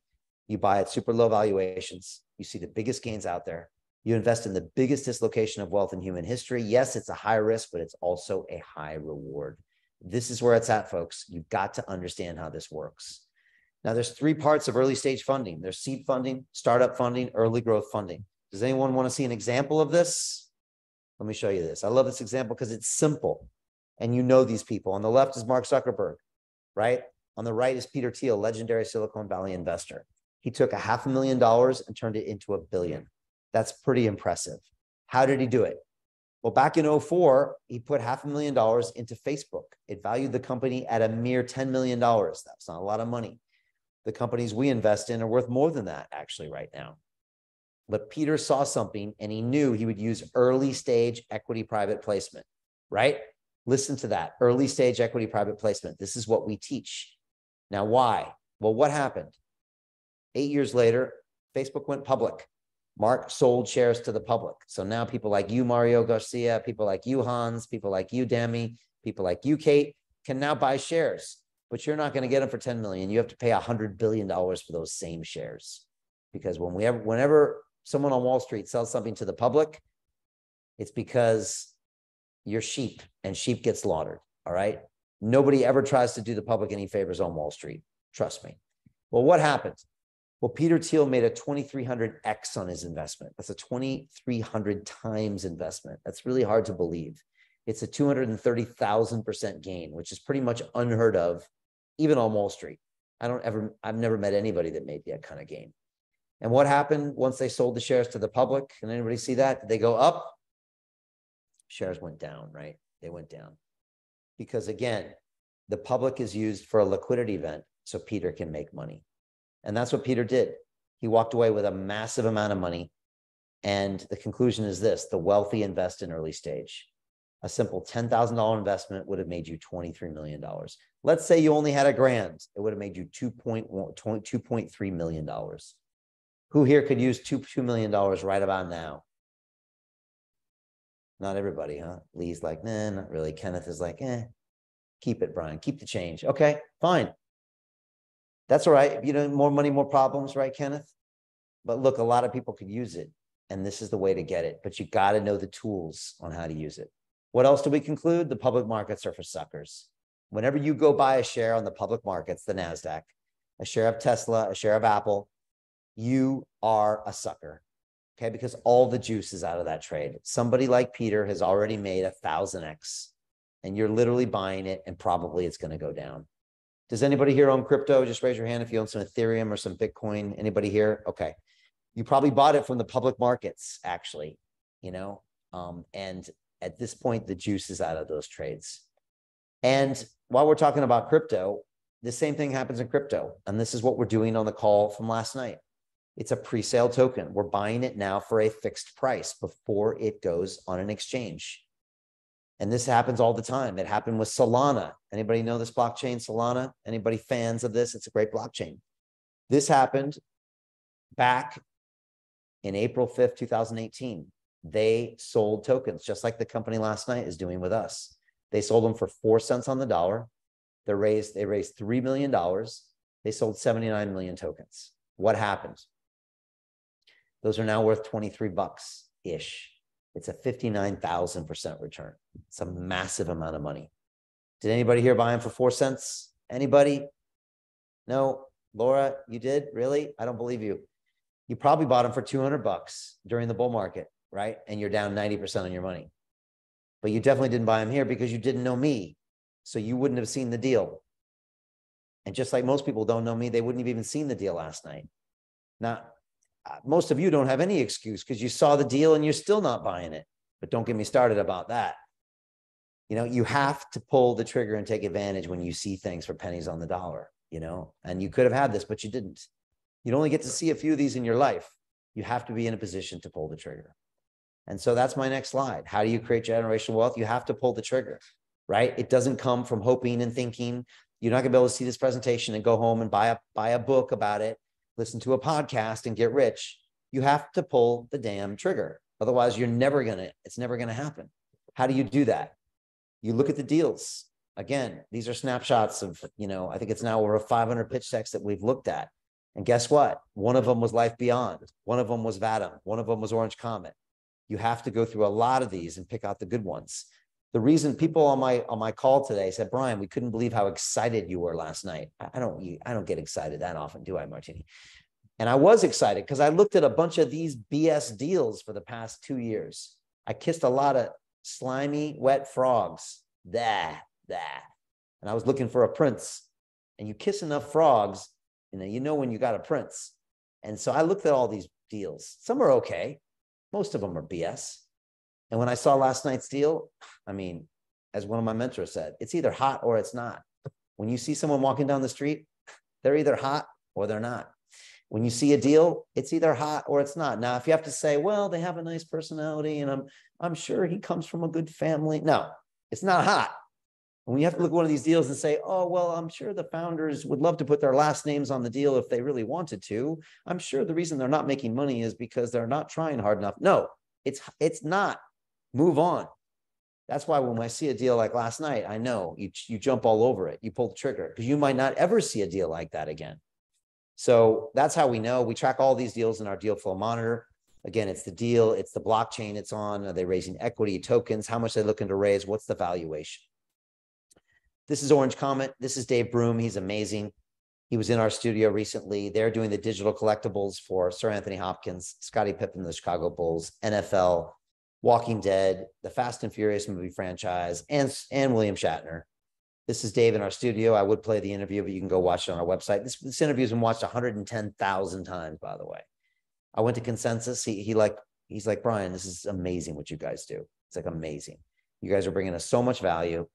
You buy at super low valuations. You see the biggest gains out there. You invest in the biggest dislocation of wealth in human history. Yes, it's a high risk, but it's also a high reward. This is where it's at, folks. You've got to understand how this works. Now, there's three parts of early stage funding. There's seed funding, startup funding, early growth funding. Does anyone want to see an example of this? Let me show you this. I love this example because it's simple and you know these people. On the left is Mark Zuckerberg, right? On the right is Peter Thiel, legendary Silicon Valley investor. He took $500,000 and turned it into $1 billion. That's pretty impressive. How did he do it? Well, back in 2004, he put $500,000 into Facebook. It valued the company at a mere $10 million. That's not a lot of money. The companies we invest in are worth more than that actually right now. But Peter saw something and he knew he would use early stage equity private placement, right? Listen to that, early stage equity private placement. This is what we teach. Now, why? Well, what happened? 8 years later, Facebook went public. Mark sold shares to the public. So now people like you, Mario Garcia, people like you, Hans, people like you, Demi, people like you, Kate, can now buy shares. But you're not going to get them for 10 million. You have to pay $100 billion for those same shares. Because whenever someone on Wall Street sells something to the public, it's because you're sheep and sheep get slaughtered. All right. Nobody ever tries to do the public any favors on Wall Street. Trust me. Well, what happened? Well, Peter Thiel made a 2,300x on his investment. That's a 2,300 times investment. That's really hard to believe. It's a 230,000% gain, which is pretty much unheard of, even on Wall Street. I've never met anybody that made that kind of gain. And what happened once they sold the shares to the public? Can anybody see that? Did they go up? Shares went down, right? They went down. Because again, the public is used for a liquidity event so Peter can make money. And that's what Peter did. He walked away with a massive amount of money. And the conclusion is this: the wealthy invest in early stage. A simple $10,000 investment would have made you $23 million. Let's say you only had $1,000. It would have made you $2.3 million. Who here could use $2 million right about now? Not everybody, huh? Lee's like, nah, not really. Kenneth is like, keep it, Brian. Keep the change. Okay, fine. That's all right. You know, more money, more problems, right, Kenneth? But look, a lot of people could use it, and this is the way to get it. But you got to know the tools on how to use it. What else do we conclude? The public markets are for suckers. Whenever you go buy a share on the public markets, the NASDAQ, a share of Tesla, a share of Apple, you are a sucker, okay? Because all the juice is out of that trade. Somebody like Peter has already made 1,000x, and you're literally buying it, and probably it's going to go down. Does anybody here own crypto? Just raise your hand if you own some Ethereum or some Bitcoin. Anybody here? Okay. You probably bought it from the public markets, actually, you know, and at this point, the juice is out of those trades. And while we're talking about crypto, the same thing happens in crypto. And this is what we're doing on the call from last night. It's a pre-sale token. We're buying it now for a fixed price before it goes on an exchange. And this happens all the time. It happened with Solana. Anybody know this blockchain, Solana? Anybody fans of this? It's a great blockchain. This happened back in April 5th, 2018. They sold tokens, just like the company last night is doing with us. They sold them for 4 cents on the dollar. They raised $3 million. They sold 79 million tokens. What happened? Those are now worth 23 bucks-ish. It's a 59,000% return. It's a massive amount of money. Did anybody here buy them for 4 cents? Anybody? No? Laura, you did? Really? I don't believe you. You probably bought them for $200 during the bull market, right? And you're down 90% on your money. But you definitely didn't buy them here because you didn't know me. So you wouldn't have seen the deal. And just like most people don't know me, they wouldn't have even seen the deal last night. Now, most of you don't have any excuse because you saw the deal and you're still not buying it. But don't get me started about that. You know, you have to pull the trigger and take advantage when you see things for pennies on the dollar, you know, and you could have had this, but you didn't. You'd only get to see a few of these in your life. You have to be in a position to pull the trigger. And so that's my next slide. How do you create generational wealth? You have to pull the trigger, right? It doesn't come from hoping and thinking. You're not gonna be able to see this presentation and go home and buy a book about it, listen to a podcast and get rich. You have to pull the damn trigger. Otherwise, it's never gonna happen. How do you do that? You look at the deals. Again, these are snapshots of, you know, I think it's now over 500 pitch decks that we've looked at. And guess what? One of them was Life Beyond. One of them was Vadim. One of them was Orange Comet. You have to go through a lot of these and pick out the good ones. The reason people on my call today said, Brian, we couldn't believe how excited you were last night. I don't get excited that often, do I, Martini? And I was excited because I looked at a bunch of these BS deals for the past 2 years. I kissed a lot of slimy, wet frogs. And I was looking for a prince. And you kiss enough frogs, you know when you got a prince. And so I looked at all these deals. Some are okay. Most of them are BS. And when I saw last night's deal, I mean, as one of my mentors said, it's either hot or it's not. When you see someone walking down the street, they're either hot or they're not. When you see a deal, it's either hot or it's not. Now, if you have to say, well, they have a nice personality and I'm sure he comes from a good family. No, it's not hot. When you have to look at one of these deals and say, oh, well, I'm sure the founders would love to put their last names on the deal if they really wanted to. I'm sure the reason they're not making money is because they're not trying hard enough. No, it's not. Move on. That's why when I see a deal like last night, I know you jump all over it. You pull the trigger because you might not ever see a deal like that again. So that's how we know. We track all these deals in our deal flow monitor. Again, it's the deal, it's the blockchain it's on. Are they raising equity, tokens? How much are they looking to raise? What's the valuation? This is Orange Comet. This is Dave Broom. He's amazing. He was in our studio recently. They're doing the digital collectibles for Sir Anthony Hopkins, Scottie Pippen, the Chicago Bulls, NFL, Walking Dead, the Fast and Furious movie franchise, and William Shatner. This is Dave in our studio. I would play the interview, but you can go watch it on our website. This interview has been watched 110,000 times, by the way. I went to Consensus. He's like, Brian, this is amazing what you guys do. It's like amazing. You guys are bringing us so much value.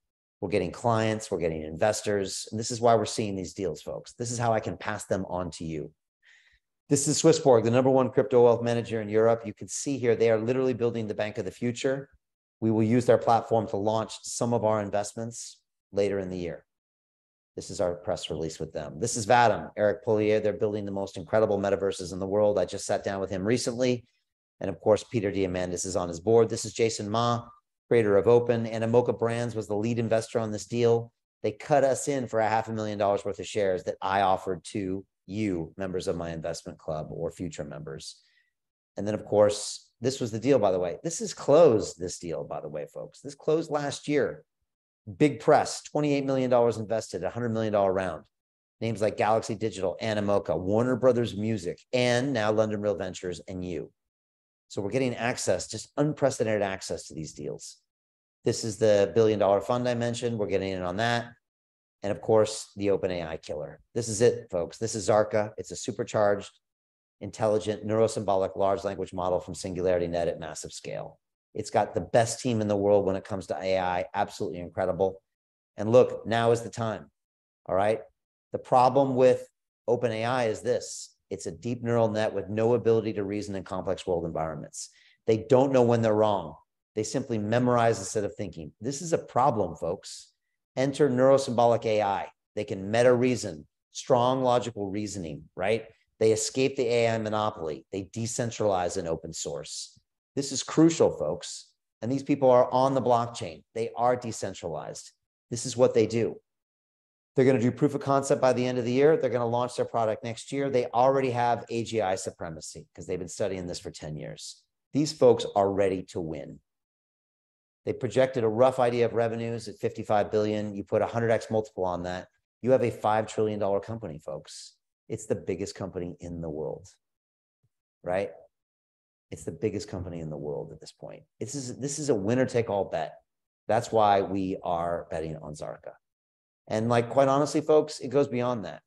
We're getting clients, we're getting investors. And this is why we're seeing these deals, folks. This is how I can pass them on to you. This is Swissborg, the #1 crypto wealth manager in Europe. You can see here, they are literally building the bank of the future. We will use their platform to launch some of our investments later in the year. This is our press release with them. This is Vadim, Eric Poulier. They're building the most incredible metaverses in the world. I just sat down with him recently. And of course, Peter Diamandis is on his board. This is Jason Ma, creator of Open. Animoca Brands was the lead investor on this deal. They cut us in for $500,000 worth of shares that I offered to you, members of my investment club or future members. And then, of course, this was the deal, by the way. This is closed, this deal, by the way, folks. This closed last year. Big press, $28 million invested, $100 million round. Names like Galaxy Digital, Animoca, Warner Brothers Music, and now London Real Ventures and you. So we're getting access, just unprecedented access to these deals. This is the $1 billion fund I mentioned. We're getting in on that. And of course, the OpenAI killer. This is it, folks. This is Zarka. It's a supercharged, intelligent, neurosymbolic large language model from Singularity Net at massive scale. It's got the best team in the world when it comes to AI. Absolutely incredible. And look, now is the time. All right. The problem with OpenAI is this. It's a deep neural net with no ability to reason in complex world environments. They don't know when they're wrong. They simply memorize instead of thinking. This is a problem, folks. Enter neurosymbolic AI. They can meta reason, strong logical reasoning, right? They escape the AI monopoly. They decentralize and open source. This is crucial, folks. And these people are on the blockchain. They are decentralized. This is what they do. They're going to do proof of concept by the end of the year. They're going to launch their product next year. They already have AGI supremacy because they've been studying this for 10 years. These folks are ready to win. They projected a rough idea of revenues at 55 billion. You put 100x multiple on that. You have a $5 trillion company, folks. It's the biggest company in the world, right? It's the biggest company in the world at this point. This is a winner take all bet. That's why we are betting on Zarka. And like, quite honestly, folks, it goes beyond that.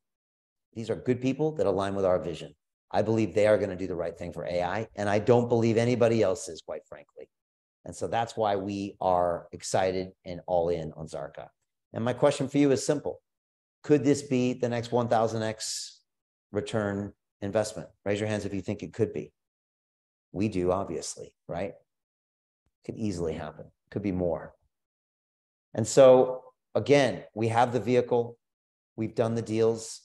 These are good people that align with our vision. I believe they are going to do the right thing for AI, and I don't believe anybody else is, quite frankly. And so that's why we are excited and all in on Zarka. And my question for you is simple. Could this be the next 1000x return investment? Raise your hands if you think it could be. We do, obviously, right? Could easily happen. Could be more. And so, again, we have the vehicle. We've done the deals.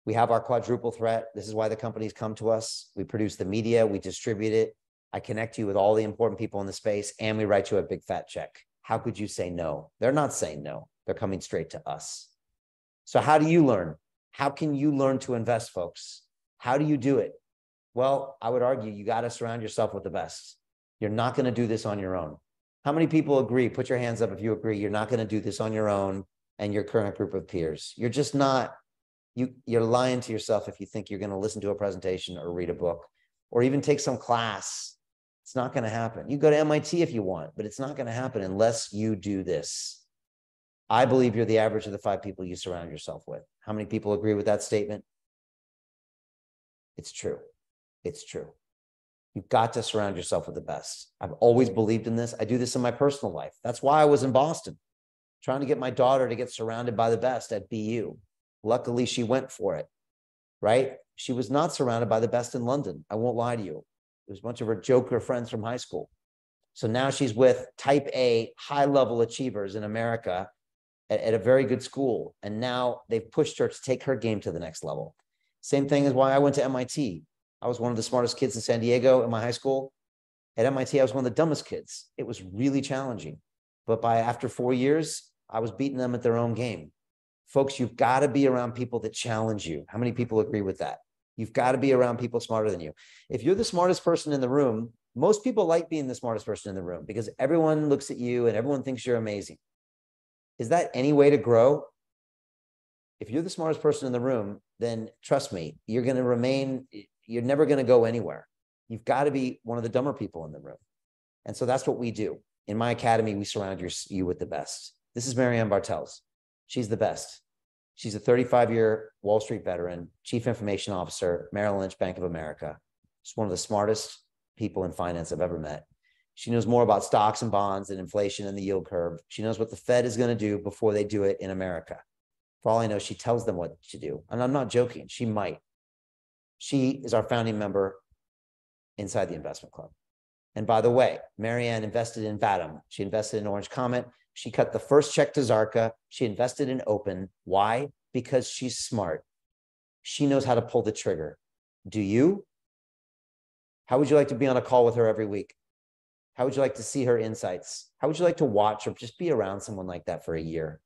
We have our quadruple threat. This is why the companies come to us. We produce the media. We distribute it. I connect you with all the important people in the space, and we write you a big fat check. How could you say no? They're not saying no. They're coming straight to us. So how do you learn? How can you learn to invest, folks? How do you do it? Well, I would argue you got to surround yourself with the best. You're not going to do this on your own. How many people agree? Put your hands up if you agree. You're not going to do this on your own and your current group of peers. You're just not. You're lying to yourself if you think you're going to listen to a presentation or read a book or even take some class. It's not going to happen. You go to MIT if you want, but it's not going to happen unless you do this. I believe you're the average of the 5 people you surround yourself with. How many people agree with that statement? It's true. It's true. You've got to surround yourself with the best. I've always believed in this. I do this in my personal life. That's why I was in Boston, trying to get my daughter to get surrounded by the best at BU. Luckily, she went for it, right? She was not surrounded by the best in London. I won't lie to you. It was a bunch of her joker friends from high school. So now she's with type A, high-level achievers in America at a very good school. And now they've pushed her to take her game to the next level. Same thing is why I went to MIT. I was one of the smartest kids in San Diego in my high school. At MIT, I was one of the dumbest kids. It was really challenging. But after 4 years, I was beating them at their own game. Folks, you've got to be around people that challenge you. How many people agree with that? You've got to be around people smarter than you. If you're the smartest person in the room, most people like being the smartest person in the room because everyone looks at you and everyone thinks you're amazing. Is that any way to grow? If you're the smartest person in the room, then trust me, you're going to remain, you're never going to go anywhere. You've got to be one of the dumber people in the room. And so that's what we do. In my academy, we surround you with the best. This is Marianne Bartels. She's the best. She's a 35-year Wall Street veteran, chief information officer, Merrill Lynch, Bank of America. She's one of the smartest people in finance I've ever met. She knows more about stocks and bonds and inflation and the yield curve. She knows what the Fed is going to do before they do it in America. For all I know, she tells them what to do. And I'm not joking. She might. She is our founding member inside the investment club. And by the way, Marianne invested in Vatum. She invested in Orange Comet. She cut the first check to Zarka. She invested in Open. Why? Because she's smart. She knows how to pull the trigger. Do you? How would you like to be on a call with her every week? How would you like to see her insights? How would you like to watch or just be around someone like that for a year?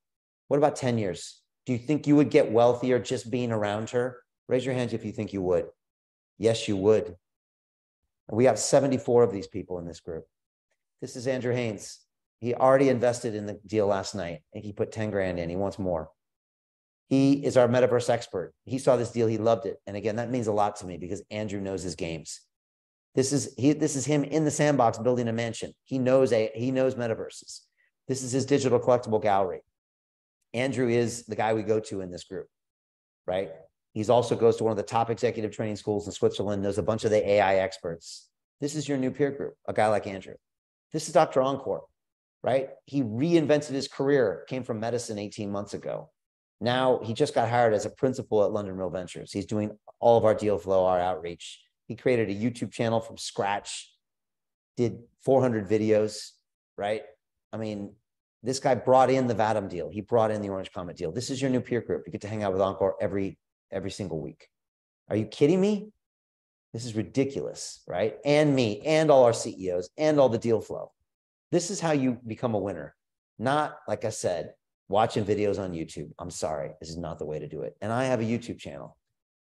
What about 10 years? Do you think you would get wealthier just being around her? Raise your hands if you think you would. Yes, you would. And we have 74 of these people in this group. This is Andrew Haynes. He already invested in the deal last night. I think he put 10 grand in. He wants more. He is our metaverse expert. He saw this deal. He loved it. And again, that means a lot to me because Andrew knows his games. This is him in the sandbox building a mansion. He knows metaverses. This is his digital collectible gallery. Andrew is the guy we go to in this group, right? He's also goes to one of the top executive training schools in Switzerland, knows a bunch of the AI experts. This is your new peer group, a guy like Andrew. This is Dr. Encore, right? He reinvented his career, came from medicine 18 months ago. Now he just got hired as a principal at London Real Ventures. He's doing all of our deal flow, our outreach. He created a YouTube channel from scratch, did 400 videos, right? I mean, this guy brought in the Vatum deal. He brought in the Orange Comet deal. This is your new peer group. You get to hang out with Encore every single week. Are you kidding me? This is ridiculous, right? And me and all our CEOs and all the deal flow. This is how you become a winner. Not, like I said, watching videos on YouTube. I'm sorry. This is not the way to do it. And I have a YouTube channel.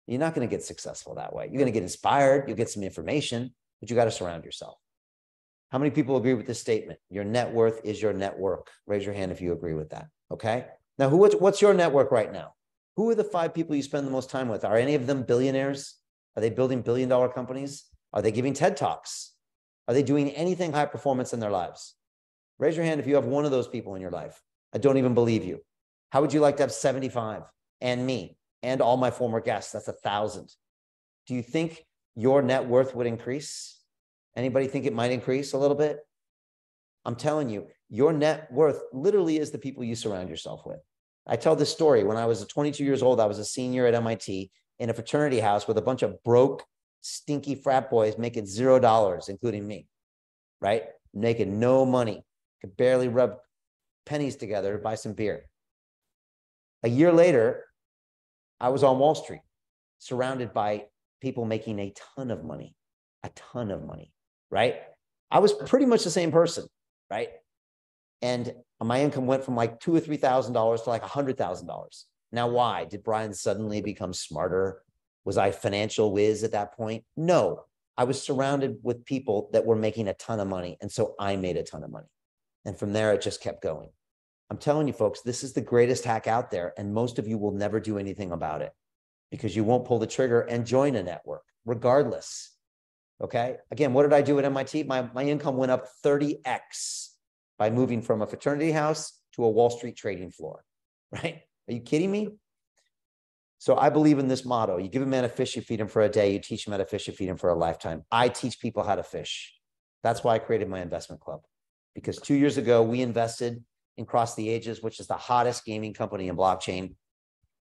You're not going to get successful that way. You're going to get inspired. You'll get some information, but you got to surround yourself. How many people agree with this statement? Your net worth is your network. Raise your hand if you agree with that. Okay. Now, what's your network right now? Who are the 5 people you spend the most time with? Are any of them billionaires? Are they building billion-dollar companies? Are they giving TED Talks? Are they doing anything high performance in their lives? Raise your hand if you have one of those people in your life. I don't even believe you. How would you like to have 75 and me and all my former guests? That's 1,000. Do you think your net worth would increase? Anybody think it might increase a little bit? I'm telling you, your net worth literally is the people you surround yourself with. I tell this story. When I was 22 years old, I was a senior at MIT in a fraternity house with a bunch of broke, stinky frat boys making $0, including me, right? Making no money, could barely rub pennies together to buy some beer. A year later, I was on Wall Street, surrounded by people making a ton of money, right? I was pretty much the same person, right? And my income went from like $2,000 or $3,000 to like $100,000. Now, why? Did Brian suddenly become smarter? Was I financial whiz at that point? No, I was surrounded with people that were making a ton of money. And so I made a ton of money. And from there, it just kept going. I'm telling you, folks, this is the greatest hack out there. And most of you will never do anything about it because you won't pull the trigger and join a network regardless. Okay. Again, what did I do at MIT? My income went up 30x by moving from a fraternity house to a Wall Street trading floor, right? Are you kidding me? So I believe in this motto. You give a man a fish, you feed him for a day. You teach him how to fish, you feed him for a lifetime. I teach people how to fish. That's why I created my investment club. Because 2 years ago, we invested in Cross the Ages, which is the hottest gaming company in blockchain.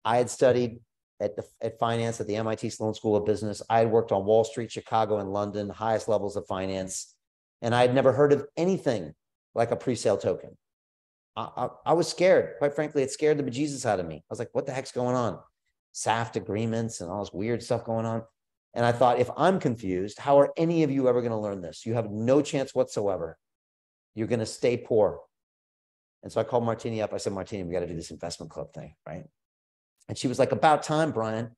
I had studied at finance at the MIT Sloan School of Business. I had worked on Wall Street, Chicago, and London, highest levels of finance. And I had never heard of anything like a pre-sale token. I was scared. Quite frankly, it scared the bejesus out of me. I was like, what the heck's going on? SAFT agreements and all this weird stuff going on. And I thought, if I'm confused, how are any of you ever going to learn this? You have no chance whatsoever. You're going to stay poor. And so I called Martini up. I said, Martini, we got to do this investment club thing, right? And she was like, about time, Brian.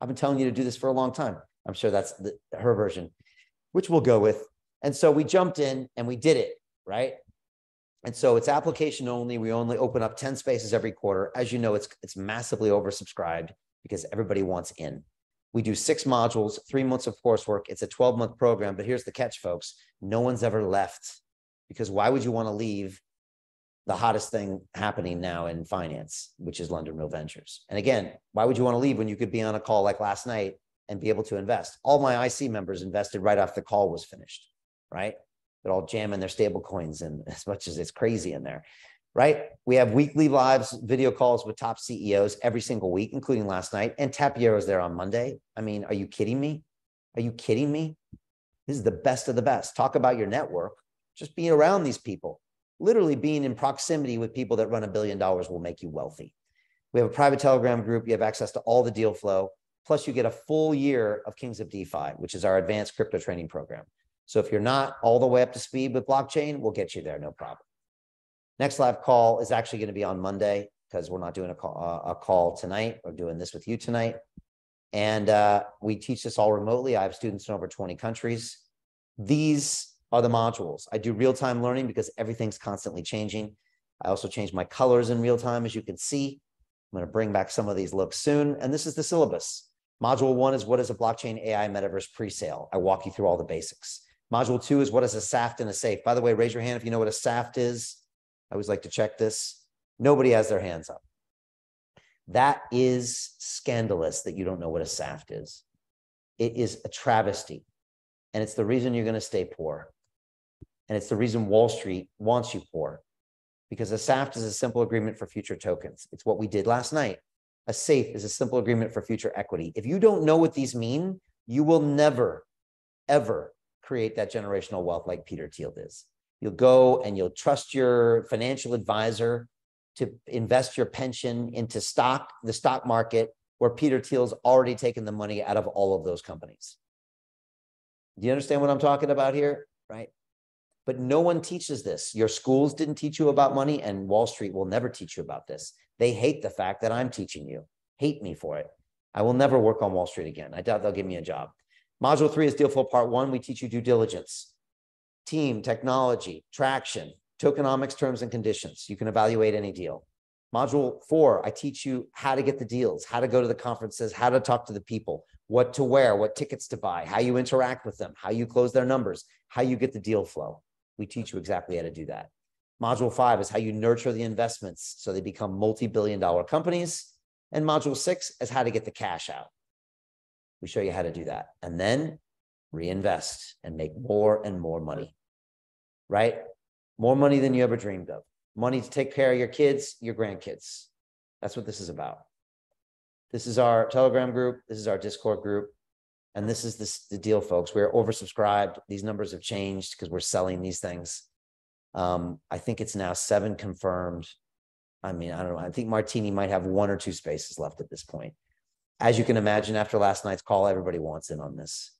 I've been telling you to do this for a long time. I'm sure that's her version, which we'll go with. And so we jumped in and we did it, right? And so it's application only. We only open up 10 spaces every quarter. As you know, it's massively oversubscribed because everybody wants in. We do 6 modules, 3 months of coursework. It's a 12-month program, but here's the catch, folks. No one's ever left, because why would you want to leave the hottest thing happening now in finance, which is London Real Ventures? And again, why would you want to leave when you could be on a call like last night and be able to invest? All my IC members invested right after the call was finished, right? They're all jamming their stable coins in as much as it's crazy in there, right? We have weekly lives, video calls with top CEOs every single week, including last night. And Tapiero's there on Monday. I mean, are you kidding me? Are you kidding me? This is the best of the best. Talk about your network. Just being around these people, literally being in proximity with people that run $1 billion will make you wealthy. We have a private Telegram group. You have access to all the deal flow. Plus, you get a full year of Kings of DeFi, which is our advanced crypto training program. So if you're not all the way up to speed with blockchain, we'll get you there, no problem. Next live call is actually going to be on Monday, because we're not doing a call tonight. We're doing this with you tonight. And we teach this all remotely. I have students in over 20 countries. These are the modules. I do real-time learning because everything's constantly changing. I also change my colors in real time, as you can see. I'm going to bring back some of these looks soon. And this is the syllabus. Module 1 is what is a blockchain AI metaverse pre-sale. I walk you through all the basics. Module 2 is what is a SAFT and a safe. By the way, raise your hand if you know what a SAFT is. I always like to check this. Nobody has their hands up. That is scandalous that you don't know what a SAFT is. It is a travesty. And it's the reason you're going to stay poor. And it's the reason Wall Street wants you poor. Because a SAFT is a simple agreement for future tokens. It's what we did last night. A safe is a simple agreement for future equity. If you don't know what these mean, you will never, ever create that generational wealth like Peter Thiel is. You'll go and you'll trust your financial advisor to invest your pension into the stock market, where Peter Thiel's already taken the money out of all of those companies. Do you understand what I'm talking about here? Right? But no one teaches this. Your schools didn't teach you about money, and Wall Street will never teach you about this. They hate the fact that I'm teaching you. Hate me for it. I will never work on Wall Street again. I doubt they'll give me a job. Module 3 is Deal Flow Part 1. We teach you due diligence, team, technology, traction, tokenomics, terms and conditions. You can evaluate any deal. Module 4, I teach you how to get the deals, how to go to the conferences, how to talk to the people, what to wear, what tickets to buy, how you interact with them, how you close their numbers, how you get the deal flow. We teach you exactly how to do that. Module 5 is how you nurture the investments so they become multi-billion-dollar companies. And module 6 is how to get the cash out. We show you how to do that. And then reinvest and make more and more money, right? More money than you ever dreamed of. Money to take care of your kids, your grandkids. That's what this is about. This is our Telegram group. This is our Discord group. And this is the deal, folks. We're oversubscribed. These numbers have changed because we're selling these things. I think it's now 7 confirmed. I mean, I don't know. I think Martini might have 1 or 2 spaces left at this point. As you can imagine, after last night's call, everybody wants in on this.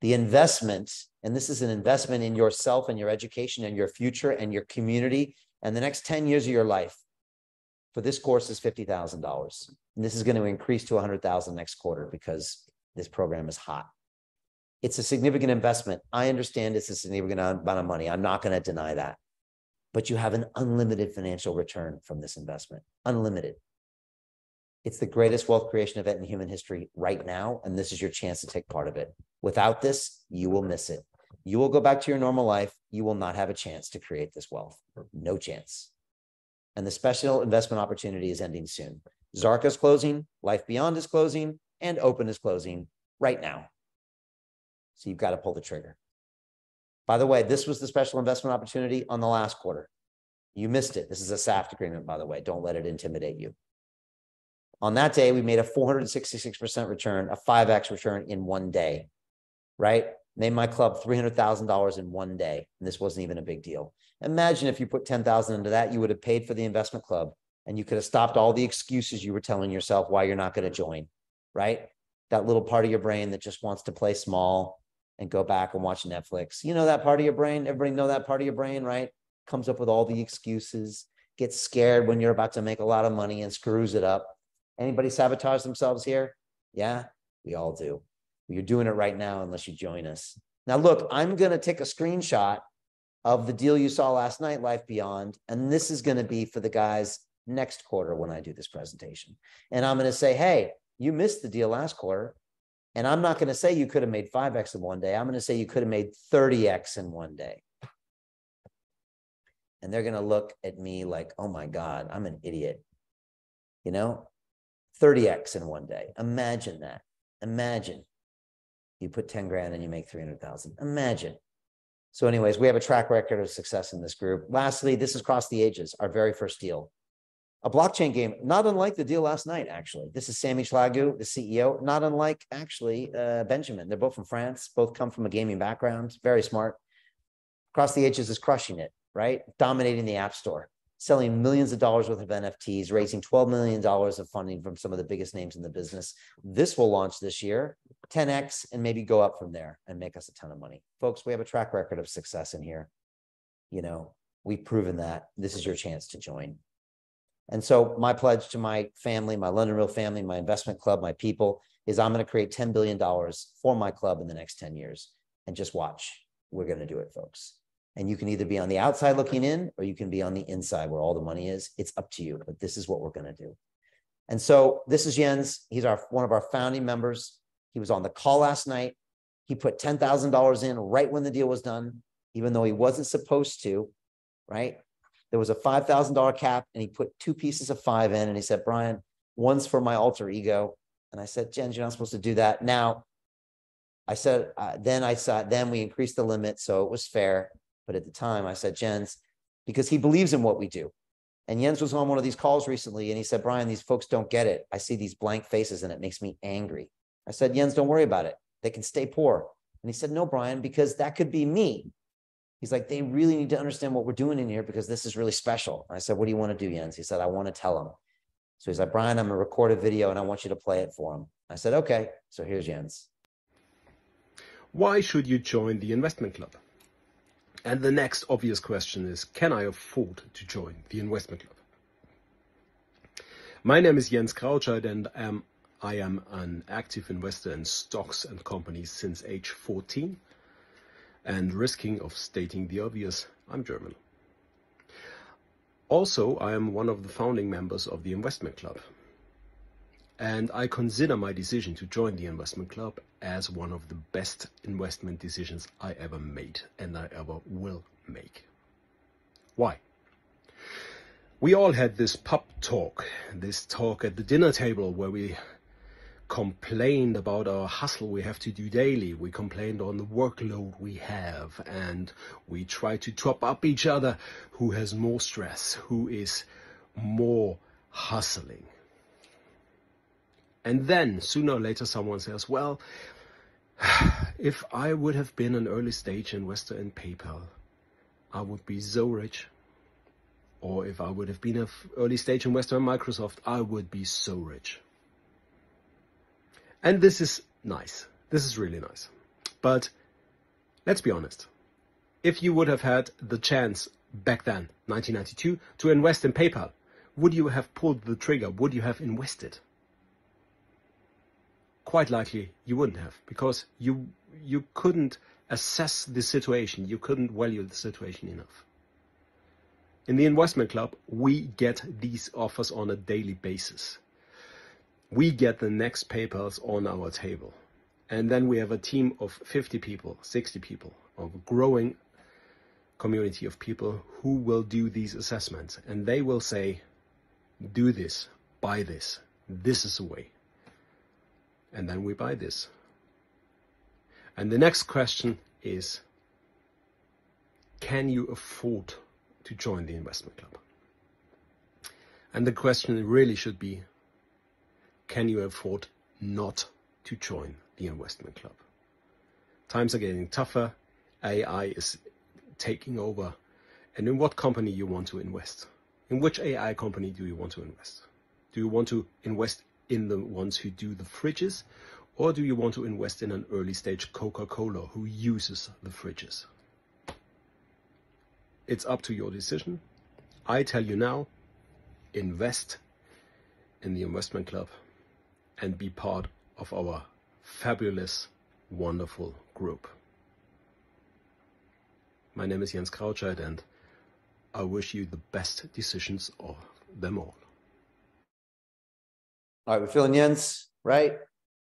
The investment, and this is an investment in yourself and your education and your future and your community and the next 10 years of your life for this course is $50,000. And this is going to increase to $100,000 next quarter because this program is hot. It's a significant investment. I understand it's a significant amount of money. I'm not going to deny that. But you have an unlimited financial return from this investment. Unlimited. It's the greatest wealth creation event in human history right now, and this is your chance to take part of it. Without this, you will miss it. You will go back to your normal life. You will not have a chance to create this wealth. No chance. And the special investment opportunity is ending soon. Zarka is closing, Life Beyond is closing, and Open is closing right now. So you've got to pull the trigger. By the way, this was the special investment opportunity on the last quarter. You missed it. This is a SAFT agreement, by the way. Don't let it intimidate you. On that day, we made a 466% return, a 5x return in one day, right? Made my club $300,000 in one day, and this wasn't even a big deal. Imagine if you put $10,000 into that, you would have paid for the investment club, and you could have stopped all the excuses you were telling yourself why you're not going to join, right? That little part of your brain that just wants to play small and go back and watch Netflix. You know that part of your brain? Everybody know that part of your brain, right? Comes up with all the excuses, gets scared when you're about to make a lot of money and screws it up. Anybody sabotage themselves here? Yeah, we all do. You're doing it right now unless you join us. Now, look, I'm going to take a screenshot of the deal you saw last night, Life Beyond, and this is going to be for the guys next quarter when I do this presentation. And I'm going to say, hey, you missed the deal last quarter. And I'm not going to say you could have made 5x in one day. I'm going to say you could have made 30x in one day. And they're going to look at me like, oh my God, I'm an idiot. You know, 30x in one day. Imagine that. Imagine you put 10 grand and you make 300,000. Imagine. So anyways, we have a track record of success in this group. Lastly, this is Cross the Ages, our very first deal. A blockchain game, not unlike the deal last night, actually. This is Sami Schlagu, the CEO, not unlike, actually, Benjamin. They're both from France, both come from a gaming background, very smart. Cross the Ages is crushing it, right? Dominating the App Store, selling millions of dollars worth of NFTs, raising $12 million of funding from some of the biggest names in the business. This will launch this year, 10x, and maybe go up from there and make us a ton of money. Folks, we have a track record of success in here. You know, we've proven that. This is your chance to join. And so my pledge to my family, my London Real family, my investment club, my people, is I'm going to create $10 billion for my club in the next 10 years. And just watch. We're going to do it, folks. And you can either be on the outside looking in, or you can be on the inside where all the money is. It's up to you, but this is what we're going to do. And so this is Jens. He's one of our founding members. He was on the call last night. He put $10,000 in right when the deal was done, even though he wasn't supposed to, right? There was a $5,000 cap, and he put 2 pieces of 5 in, and he said, Brian, one's for my alter ego. And I said, Jens, you're not supposed to do that. Now, I said, then we increased the limit, so it was fair. But at the time, I said, Jens, because he believes in what we do. And Jens was on one of these calls recently, and he said, Brian, these folks don't get it. I see these blank faces, and it makes me angry. I said, Jens, don't worry about it. They can stay poor. And he said, no, Brian, because that could be me. He's like, they really need to understand what we're doing in here because this is really special. I said, what do you want to do, Jens? He said, I want to tell them. So he's like, Brian, I'm going to record a video and I want you to play it for him. I said, okay. So here's Jens. Why should you join the investment club? And the next obvious question is, can I afford to join the investment club? My name is Jens Krautscheid, and I am an active investor in stocks and companies since age 14. And risking of stating the obvious, I'm German. Also, I am one of the founding members of the Investment Club. And I consider my decision to join the Investment Club as one of the best investment decisions I ever made and I ever will make. Why? We all had this pub talk, this talk at the dinner table where we complained about our hustle we have to do daily. We complained on the workload we have, and we try to top up each other. Who has more stress? Who is more hustling? And then sooner or later someone says, well, if I would have been an early stage investor in PayPal, I would be so rich. Or if I would have been an early stage investor in Microsoft, I would be so rich. And this is nice. This is really nice. But let's be honest. If you would have had the chance back then, 1992, to invest in PayPal, would you have pulled the trigger? Would you have invested? Quite likely you wouldn't have, because you couldn't assess the situation. You couldn't value the situation enough. In the Investment Club, we get these offers on a daily basis. We get the next PayPals on our table. And then we have a team of 50 people, 60 people, of a growing community of people who will do these assessments. And they will say, do this, buy this, this is the way. And then we buy this. And the next question is, can you afford to join the Investment Club? And the question really should be, can you afford not to join the Investment Club? Times are getting tougher. AI is taking over. And in what company you want to invest? In which AI company do you want to invest? Do you want to invest in the ones who do the fridges, or do you want to invest in an early stage Coca-Cola who uses the fridges? It's up to your decision. I tell you now, invest in the Investment Club and be part of our fabulous, wonderful group. My name is Jens Krautscheid, and I wish you the best decisions of them all. All right, we're feeling Jens, right?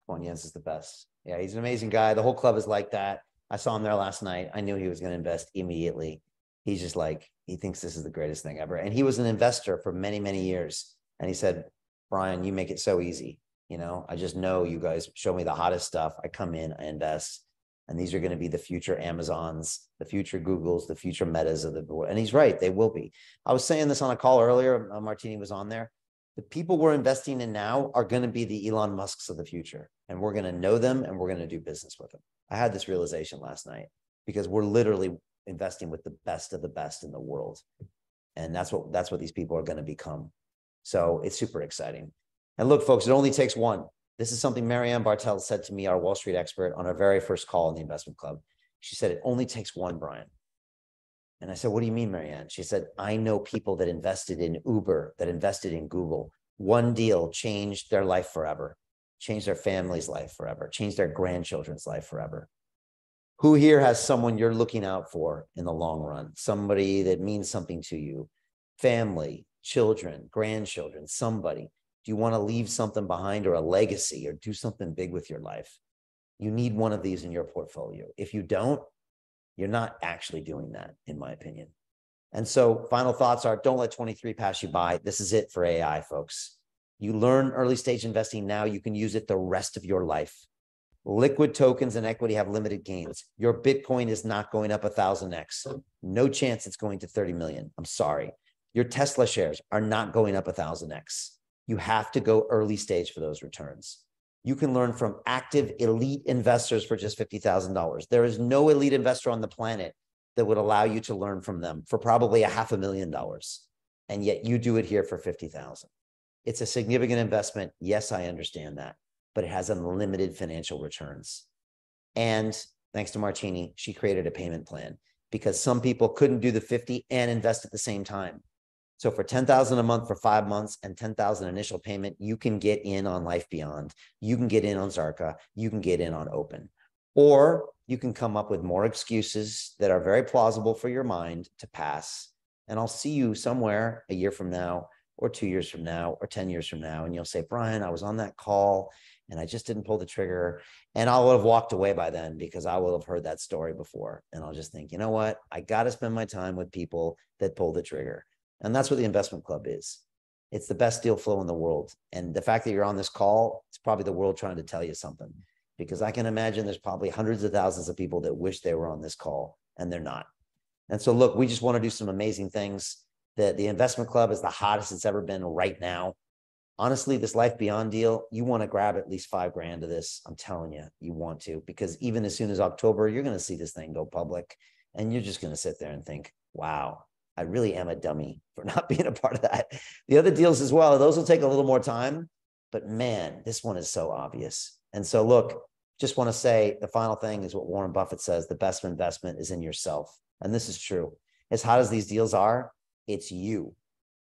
Come on, Jens is the best. Yeah, he's an amazing guy. The whole club is like that. I saw him there last night. I knew he was going to invest immediately. He's just like, he thinks this is the greatest thing ever. And he was an investor for many, many years. And he said, Brian, you make it so easy. You know, I just know you guys show me the hottest stuff. I come in, I invest. And these are going to be the future Amazons, the future Googles, the future Metas of the world. And he's right, they will be. I was saying this on a call earlier. Martini was on there. The people we're investing in now are going to be the Elon Musks of the future. And we're going to know them and we're going to do business with them. I had this realization last night because we're literally investing with the best of the best in the world. And that's what these people are going to become. So it's super exciting. And look, folks, it only takes one. This is something Marianne Bartel said to me, our Wall Street expert, on our very first call in the Investment Club. She said, it only takes one, Brian. And I said, what do you mean, Marianne? She said, I know people that invested in Uber, that invested in Google. One deal changed their life forever, changed their family's life forever, changed their grandchildren's life forever. Who here has someone you're looking out for in the long run? Somebody that means something to you, family, children, grandchildren, somebody. Do you want to leave something behind, or a legacy, or do something big with your life? You need one of these in your portfolio. If you don't, you're not actually doing that, in my opinion. And so final thoughts are, don't let 23 pass you by. This is it for AI, folks. You learn early stage investing now, you can use it the rest of your life. Liquid tokens and equity have limited gains. Your Bitcoin is not going up 1,000x. No chance it's going to 30 million. I'm sorry. Your Tesla shares are not going up 1,000x. You have to go early stage for those returns. You can learn from active elite investors for just $50,000. There is no elite investor on the planet that would allow you to learn from them for probably $500,000. And yet you do it here for $50,000. It's a significant investment. Yes, I understand that, but it has unlimited financial returns. And thanks to Martini, she created a payment plan because some people couldn't do the 50 and invest at the same time. So for $10,000 a month for 5 months and $10,000 initial payment, you can get in on Life Beyond. You can get in on Zarka. You can get in on Open. Or you can come up with more excuses that are very plausible for your mind to pass And I'll see you somewhere a year from now, or 2 years from now, or 10 years from now. And you'll say, Brian, I was on that call and I just didn't pull the trigger. And I'll have walked away by then because I will have heard that story before. And I'll just think, you know what? I got to spend my time with people that pull the trigger. And that's what the investment club is. It's the best deal flow in the world. And the fact that you're on this call, it's probably the world trying to tell you something, because I can imagine there's probably hundreds of thousands of people that wish they were on this call and they're not. And so look, we just want to do some amazing things. The investment club is the hottest it's ever been right now. Honestly, this Life Beyond deal, you want to grab at least $5,000 of this. I'm telling you, you want to, because even as soon as October, you're going to see this thing go public and you're just going to sit there and think, wow, I really am a dummy for not being a part of that. The other deals as well, those will take a little more time, but man, this one is so obvious. And so look, just want to say the final thing is what Warren Buffett says, the best investment is in yourself. And this is true. As hot as these deals are, it's you.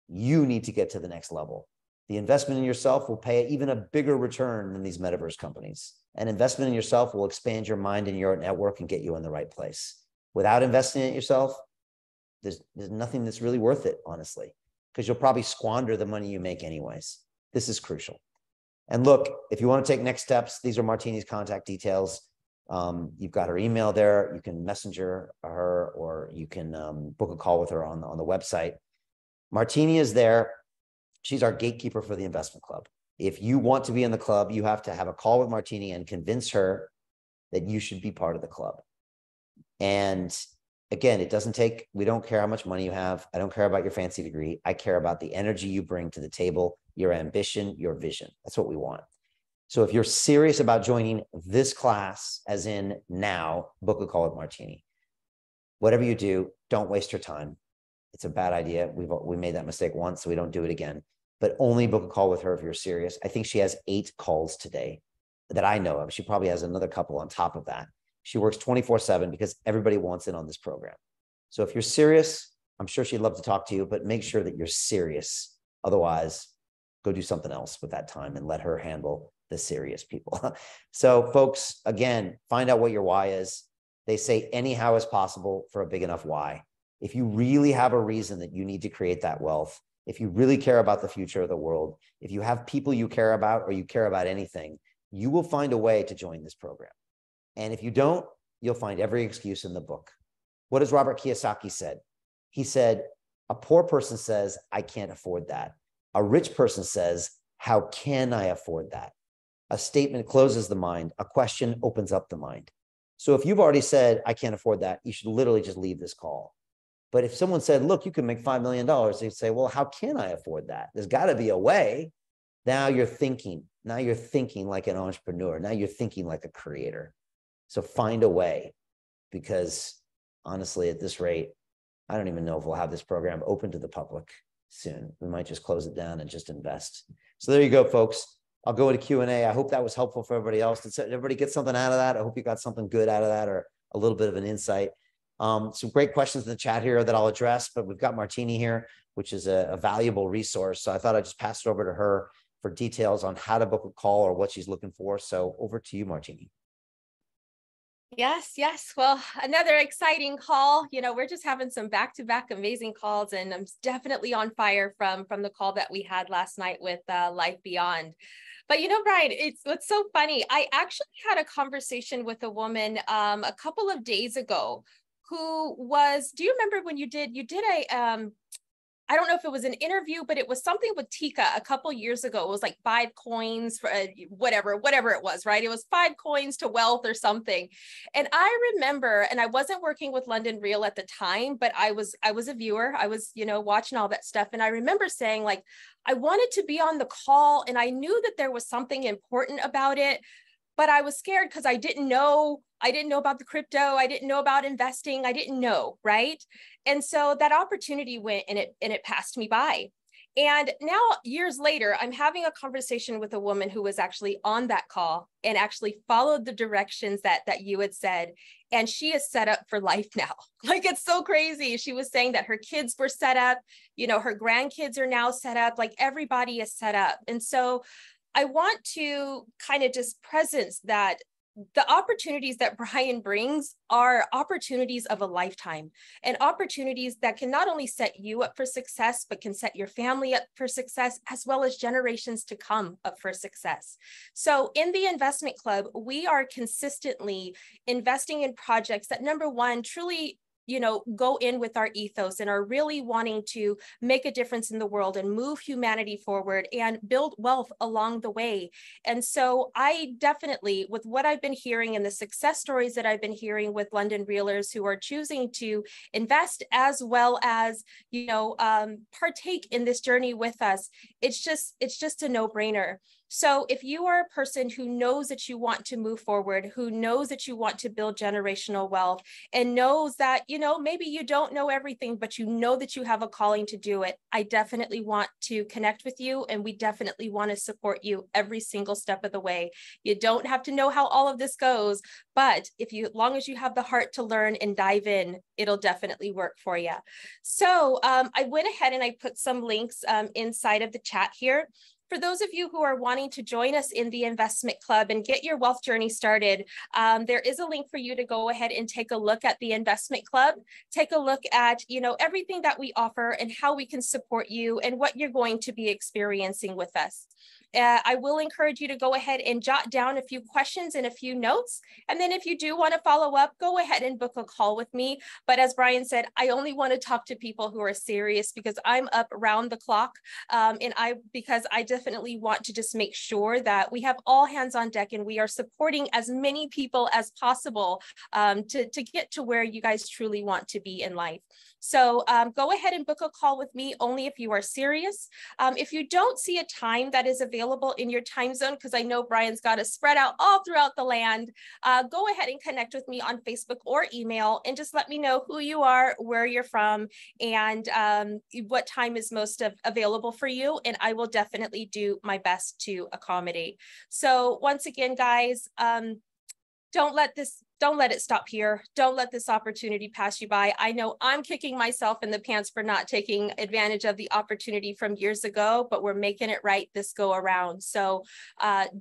You need to get to the next level. The investment in yourself will pay even a bigger return than these metaverse companies. And investment in yourself will expand your mind and your network and get you in the right place. Without investing in yourself, there's nothing that's really worth it, honestly, because you'll probably squander the money you make anyways. This is crucial. And look, if you want to take next steps, these are Martini's contact details. You've got her email there. You can messenger her, or you can book a call with her on the website. Martini is there. She's our gatekeeper for the investment club. If you want to be in the club, you have to have a call with Martini and convince her that you should be part of the club. And again, it doesn't take, we don't care how much money you have. I don't care about your fancy degree. I care about the energy you bring to the table, your ambition, your vision. That's what we want. So if you're serious about joining this class, as in now, book a call with Martini. Whatever you do, don't waste your time. It's a bad idea. We made that mistake once, so we don't do it again. But only book a call with her if you're serious. I think she has 8 calls today that I know of. She probably has another couple on top of that. She works 24/7 because everybody wants in on this program. So if you're serious, I'm sure she'd love to talk to you, but make sure that you're serious. Otherwise, go do something else with that time and let her handle the serious people. So folks, again, find out what your why is. They say anyhow is possible for a big enough why. If you really have a reason that you need to create that wealth, if you really care about the future of the world, if you have people you care about, or you care about anything, you will find a way to join this program. And if you don't, you'll find every excuse in the book. What does Robert Kiyosaki said? He said, a poor person says, I can't afford that. A rich person says, how can I afford that? A statement closes the mind. A question opens up the mind. So if you've already said, I can't afford that, you should literally just leave this call. But if someone said, look, you can make $5 million, they'd say, well, how can I afford that? There's got to be a way. Now you're thinking. Now you're thinking like an entrepreneur. Now you're thinking like a creator. So find a way, because honestly, at this rate, I don't even know if we'll have this program open to the public soon. We might just close it down and just invest. So there you go, folks. I'll go into Q&A. I hope that was helpful for everybody else. Did everybody get something out of that? I hope you got something good out of that, or a little bit of an insight. Some great questions in the chat here that I'll address, but we've got Martini here, which is a valuable resource. So I thought I'd just pass it over to her for details on how to book a call or what she's looking for. So over to you, Martini. Yes. Well, another exciting call. You know, we're just having some back-to-back amazing calls, and I'm definitely on fire from the call that we had last night with Life Beyond. But you know, Brian, what's so funny. I actually had a conversation with a woman a couple of days ago who was, do you remember when you did a, I don't know if it was an interview, but it was something with Tika a couple years ago. It was like 5 coins for whatever it was, right? It was 5 coins to wealth or something. And I remember, and I wasn't working with London Real at the time, but I was a viewer. I was, you know, watching all that stuff. And I remember saying, like, I wanted to be on the call, and I knew that there was something important about it, but I was scared because I didn't know about the crypto. I didn't know about investing. I didn't know, right? And so that opportunity went and it passed me by. And now, years later, I'm having a conversation with a woman who was actually on that call and actually followed the directions that you had said. And she is set up for life now. Like, it's so crazy. She was saying that her kids were set up, you know, her grandkids are now set up, like everybody is set up. And so I want to kind of just presence that the opportunities that Brian brings are opportunities of a lifetime, and opportunities that can not only set you up for success, but can set your family up for success, as well as generations to come up for success. So in the investment club, we are consistently investing in projects that, number one, truly go in with our ethos and are really wanting to make a difference in the world and move humanity forward and build wealth along the way. And so I definitely, with what I've been hearing and the success stories that I've been hearing with London Reelers who are choosing to invest as well as, partake in this journey with us, it's just a no-brainer. So if you are a person who knows that you want to move forward, who knows that you want to build generational wealth, and knows that, maybe you don't know everything, but you know that you have a calling to do it, I definitely want to connect with you, and we definitely want to support you every single step of the way. You don't have to know how all of this goes, but as long as you have the heart to learn and dive in, it'll definitely work for you. So I went ahead and I put some links inside of the chat here. For those of you who are wanting to join us in the investment club and get your wealth journey started, there is a link for you to go ahead and take a look at the investment club, take a look at, everything that we offer and how we can support you and what you're going to be experiencing with us. I will encourage you to go ahead and jot down a few questions and a few notes. And then if you do want to follow up, go ahead and book a call with me. But as Brian said, I only want to talk to people who are serious, because I'm up around the clock. Because I definitely want to just make sure that we have all hands on deck and we are supporting as many people as possible to get to where you guys truly want to be in life. So go ahead and book a call with me only if you are serious. If you don't see a time that is available in your time zone, because I know Brian's got to spread out all throughout the land, go ahead and connect with me on Facebook or email and just let me know who you are, where you're from, and what time is most available for you. And I will definitely do my best to accommodate. So once again, guys, don't let it stop here. Don't let this opportunity pass you by. I know I'm kicking myself in the pants for not taking advantage of the opportunity from years ago, but we're making it right this go around. So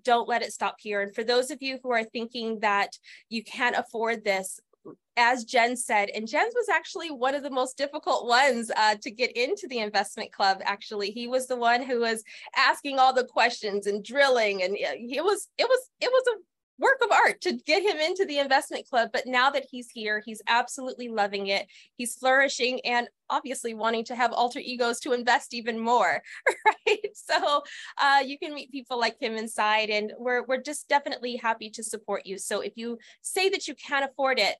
don't let it stop here. And for those of you who are thinking that you can't afford this, as Jen said, and Jen's was actually one of the most difficult ones to get into the investment club. Actually, he was the one who was asking all the questions and drilling, and it was a work of art to get him into the investment club. But now that he's here, he's absolutely loving it. He's flourishing and obviously wanting to have alter egos to invest even more, right? So you can meet people like him inside, and we're just definitely happy to support you. So if you say that you can't afford it,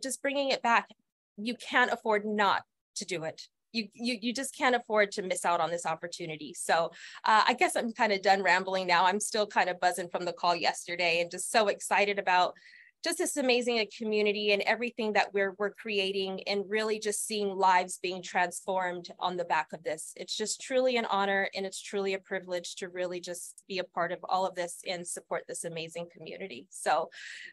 just bringing it back, you can't afford not to do it. You just can't afford to miss out on this opportunity. So I guess I'm kind of done rambling now. I'm still kind of buzzing from the call yesterday and just so excited about just this amazing community and everything that we're creating, and really just seeing lives being transformed on the back of this. It's just truly an honor, and it's truly a privilege to really just be a part of all of this and support this amazing community. So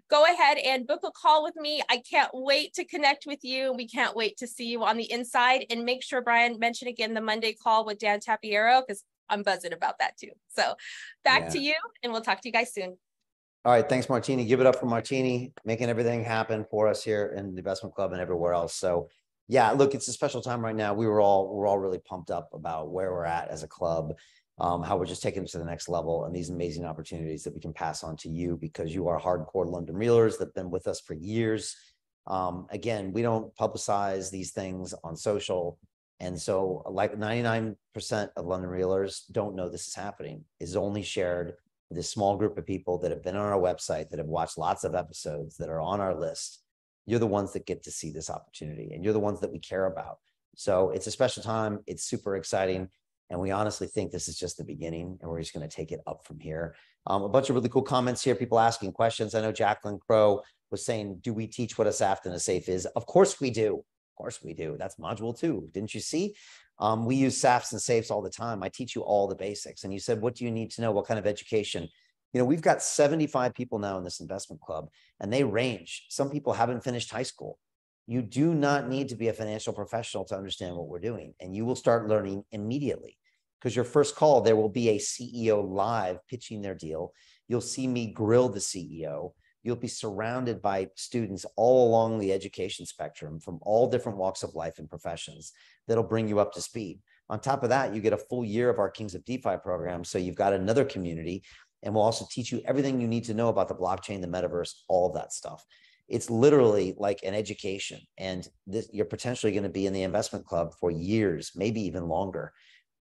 go ahead and book a call with me. I can't wait to connect with you. We can't wait to see you on the inside. And make sure, Brian, mention again the Monday call with Dan Tapiero, because I'm buzzing about that too. So back to you, and we'll talk to you guys soon. All right. Thanks, Martini. Give it up for Martini, making everything happen for us here in the investment club and everywhere else. So yeah, look, it's a special time right now. We're all really pumped up about where we're at as a club, how we're just taking it to the next level, and these amazing opportunities that we can pass on to you, because you are hardcore London Reelers that have been with us for years. Again, we don't publicize these things on social. And so like 99% of London Reelers don't know this is happening. It's only shared with this small group of people that have been on our website, that have watched lots of episodes, that are on our list. You're the ones that get to see this opportunity, and you're the ones that we care about. So it's a special time. It's super exciting. And we honestly think this is just the beginning, and we're just going to take it up from here. A bunch of really cool comments here, people asking questions. I know Jacqueline Crow was saying, do we teach what a SAFT and a SAFE is? Of course we do. Of course we do. That's module 2. Didn't you see? We use SAFs and SAFEs all the time. I teach you all the basics. And you said, what do you need to know? What kind of education? We've got 75 people now in this investment club, and they range. Some people haven't finished high school. You do not need to be a financial professional to understand what we're doing. And you will start learning immediately, because your first call, there will be a CEO live pitching their deal. You'll see me grill the CEO. you'll be surrounded by students all along the education spectrum from all different walks of life and professions that'll bring you up to speed. On top of that, you get a full year of our Kings of DeFi program. So you've got another community, and we'll also teach you everything you need to know about the blockchain, the metaverse, all of that stuff. It's literally like an education, and this, you're potentially going to be in the investment club for years, maybe even longer.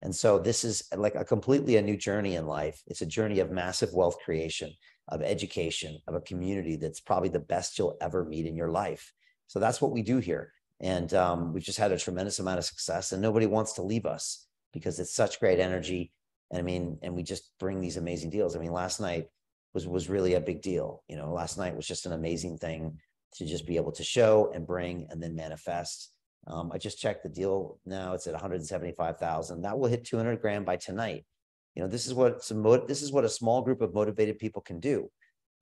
And so this is like a new journey in life. It's a journey of massive wealth creation, of education, of a community that's probably the best you'll ever meet in your life. So that's what we do here. And we've just had a tremendous amount of success, and nobody wants to leave us because it's such great energy. And I mean, and we just bring these amazing deals. I mean, last night was really a big deal. You know, last night was just an amazing thing to just be able to show and bring and then manifest. I just checked the deal now. It's at 175,000. That will hit 200 grand by tonight. You know, this is what a small group of motivated people can do.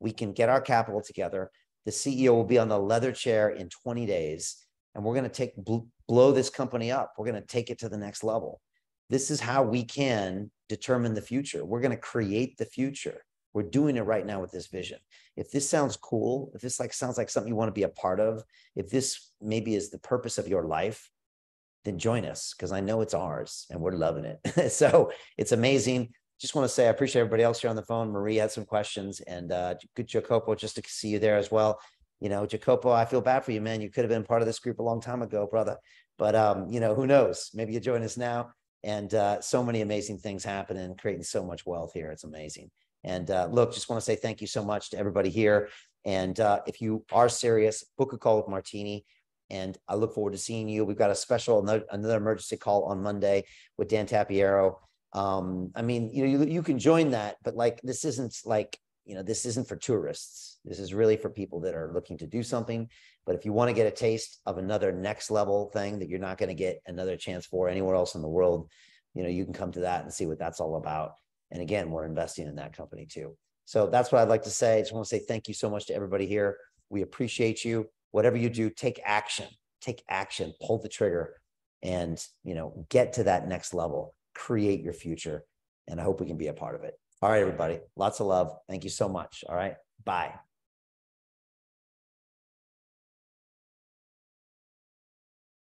We can get our capital together. The CEO will be on the leather chair in 20 days. And we're going to blow this company up. We're going to take it to the next level. This is how we can determine the future. We're going to create the future. We're doing it right now with this vision. If this sounds cool, if this sounds like something you want to be a part of, if this maybe is the purpose of your life, then join us, because I know it's ours and we're loving it. So it's amazing. Just want to say I appreciate everybody else here on the phone. Marie had some questions, and good Jacopo, just to see you there as well. You know, Jacopo, I feel bad for you, man. You could have been part of this group a long time ago, brother. But, you know, who knows? Maybe you join us now. And so many amazing things happening, creating so much wealth here. It's amazing. And look, just want to say thank you so much to everybody here. And if you are serious, book a call with Martini. And I look forward to seeing you. We've got a special, another emergency call on Monday with Dan Tapiero. I mean, you know, you can join that, but like, this isn't like, you know, this isn't for tourists. This is really for people that are looking to do something. But if you want to get a taste of another next level thing that you're not going to get another chance for anywhere else in the world, you know, you can come to that and see what that's all about. And again, we're investing in that company too. So that's what I'd like to say. I just want to say thank you so much to everybody here. We appreciate you. Whatever you do, take action, pull the trigger, and, you know, get to that next level, create your future. And I hope we can be a part of it. All right, everybody. Lots of love. Thank you so much. All right. Bye.